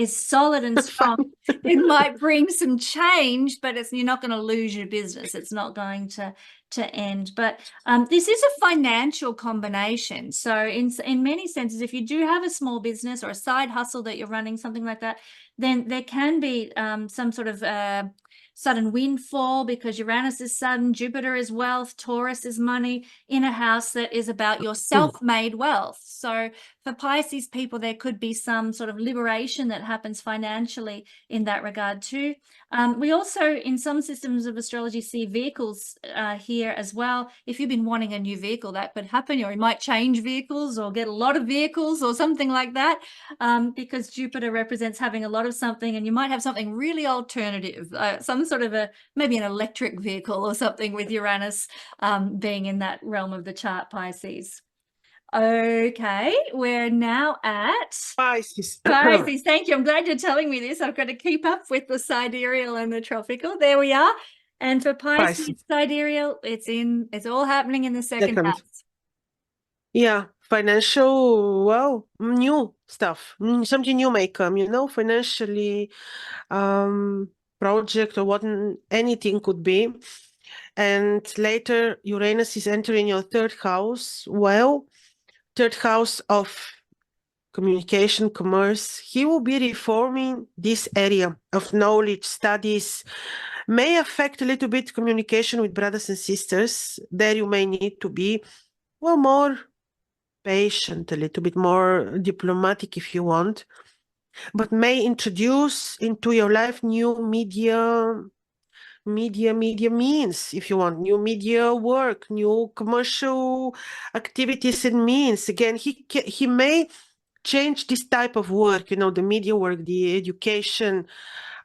solid and strong, it might bring some change, but you're not going to lose your business. It's not going to end. But this is a financial combination. So in many senses, if you do have a small business or a side hustle that you're running, something like that, then there can be some sort of sudden windfall, because Uranus is sudden, Jupiter is wealth, Taurus is money, in a house that is about your self-made wealth. So for Pisces people, there could be some sort of liberation that happens financially in that regard too. We also, in some systems of astrology, see vehicles here as well. If you've been wanting a new vehicle, that could happen, or you might change vehicles or get a lot of vehicles or something like that, because Jupiter represents having a lot of something, and you might have something really alternative, some sort of maybe an electric vehicle or something, with Uranus being in that realm of the chart, Pisces. Okay, we're now at Pisces. Pisces. Thank you. I'm glad you're telling me this. I've got to keep up with the sidereal and the tropical. There we are. And for Pisces sidereal, it's all happening in the 2nd house. Yeah, financial, well, new stuff, something new may come, financially, project or what, anything could be. And later Uranus is entering your 3rd house. Well, 3rd house of communication, commerce. He will be reforming this area of knowledge, studies, may affect a little bit communication with brothers and sisters. There you may need to be, well, more patient, a little bit more diplomatic if you want, but may introduce into your life new media means, if you want, new media work, new commercial activities and means. Again, he may change this type of work, the media work, the education,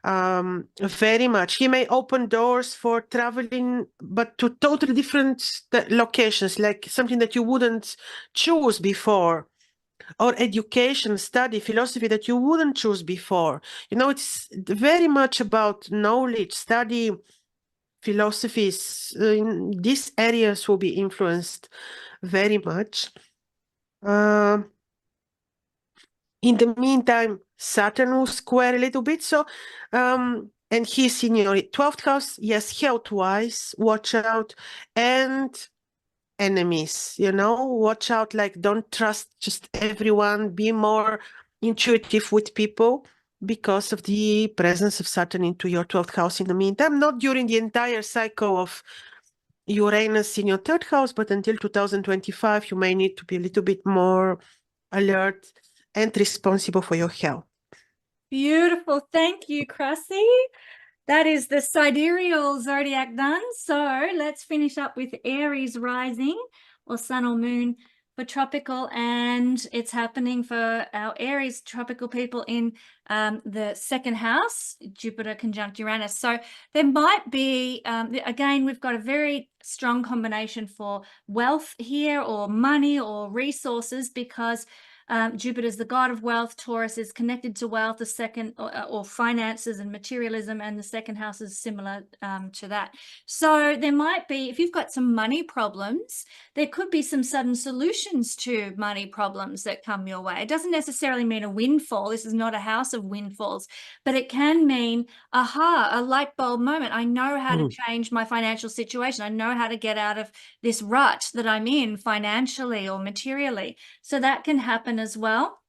very much. He may open doors for traveling, but to totally different locations, like something that you wouldn't choose before, or education, study, philosophy that you wouldn't choose before. It's very much about knowledge, study, philosophies. In these areas will be influenced very much. In the meantime, Saturn will square a little bit. So, and he's in your 12th house. Yes, health-wise, watch out. And enemies, watch out. Like, don't trust just everyone. Be more intuitive with people, because of the presence of Saturn into your 12th house in the meantime. Not during the entire cycle of Uranus in your 3rd house, but until 2025, you may need to be a little bit more alert and responsible for your health. Beautiful. Thank you, Krasi. That is the sidereal zodiac done. So let's finish up with Aries rising, or sun or moon, for tropical, and it's happening for our Aries tropical people in the 2nd house, Jupiter conjunct Uranus. So there might be, again, we've got a very strong combination for wealth here, or money or resources, because Jupiter's the god of wealth. Taurus is connected to wealth, the second, or finances and materialism, and the second house is similar to that. So there might be, if you've got some money problems, there could be some sudden solutions to money problems that come your way. It doesn't necessarily mean a windfall. This is not a house of windfalls, but it can mean, aha, a light bulb moment. I know how to change my financial situation. I know how to get out of this rut that I'm in financially or materially. So that can happen as well.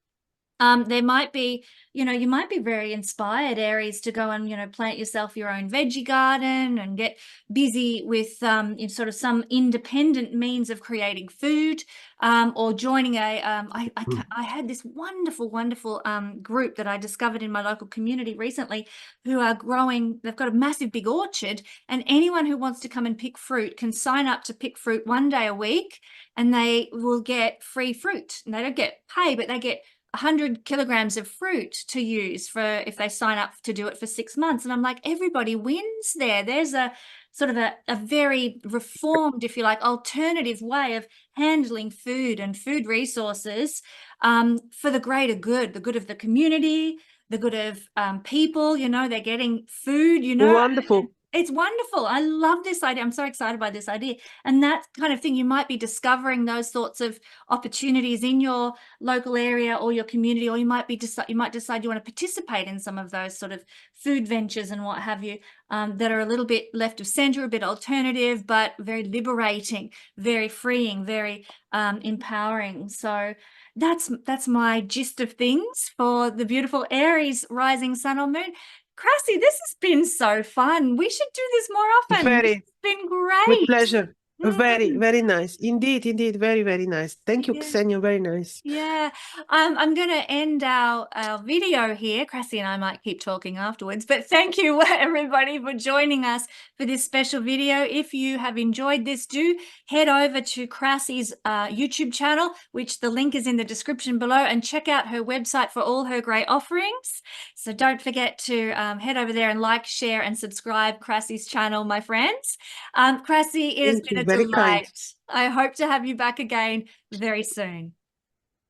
There might be, you know, you might be very inspired, Aries, to go and, you know, plant yourself your own veggie garden and get busy with in sort of some independent means of creating food, or joining a, I had this wonderful group that I discovered in my local community recently, who are growing, they've got a massive big orchard, and anyone who wants to come and pick fruit can sign up to pick fruit 1 day a week, and they will get free fruit. And they don't get pay, but they get 100 kilograms of fruit to use for if they sign up to do it for 6 months. And I'm like, everybody wins there. There's a sort of a very reformed, if you like, alternative way of handling food and food resources for the greater good, the good of the community, the good of people. You know, they're getting food, you know. Wonderful. It's wonderful. I love this idea. I'm so excited by this idea. And that kind of thing, you might be discovering those sorts of opportunities in your local area or your community, or you might decide you want to participate in some of those sort of food ventures and what have you, that are a little bit left of center, a bit alternative, but very liberating, very freeing, very empowering. So that's my gist of things for the beautiful Aries rising sun or moon. Krasi, this has been so fun. We should do this more often. Very. It's been great. With pleasure. Very, very nice. Indeed, very, very nice. Thank you, Yeah. Kesenya. Very nice. Yeah, I'm going to end our video here. Krasi and I might keep talking afterwards, but thank you everybody for joining us for this special video. If you have enjoyed this, do head over to Krasi's YouTube channel, which the link is in the description below, and check out her website for all her great offerings. So don't forget to head over there and like, share, and subscribe Krasi's channel, my friends. Krasi, it has been a Very delight. kind. I hope to have you back again very soon.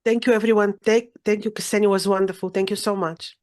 Thank you, everyone. Thank you, Kesenya. Was wonderful. Thank you so much.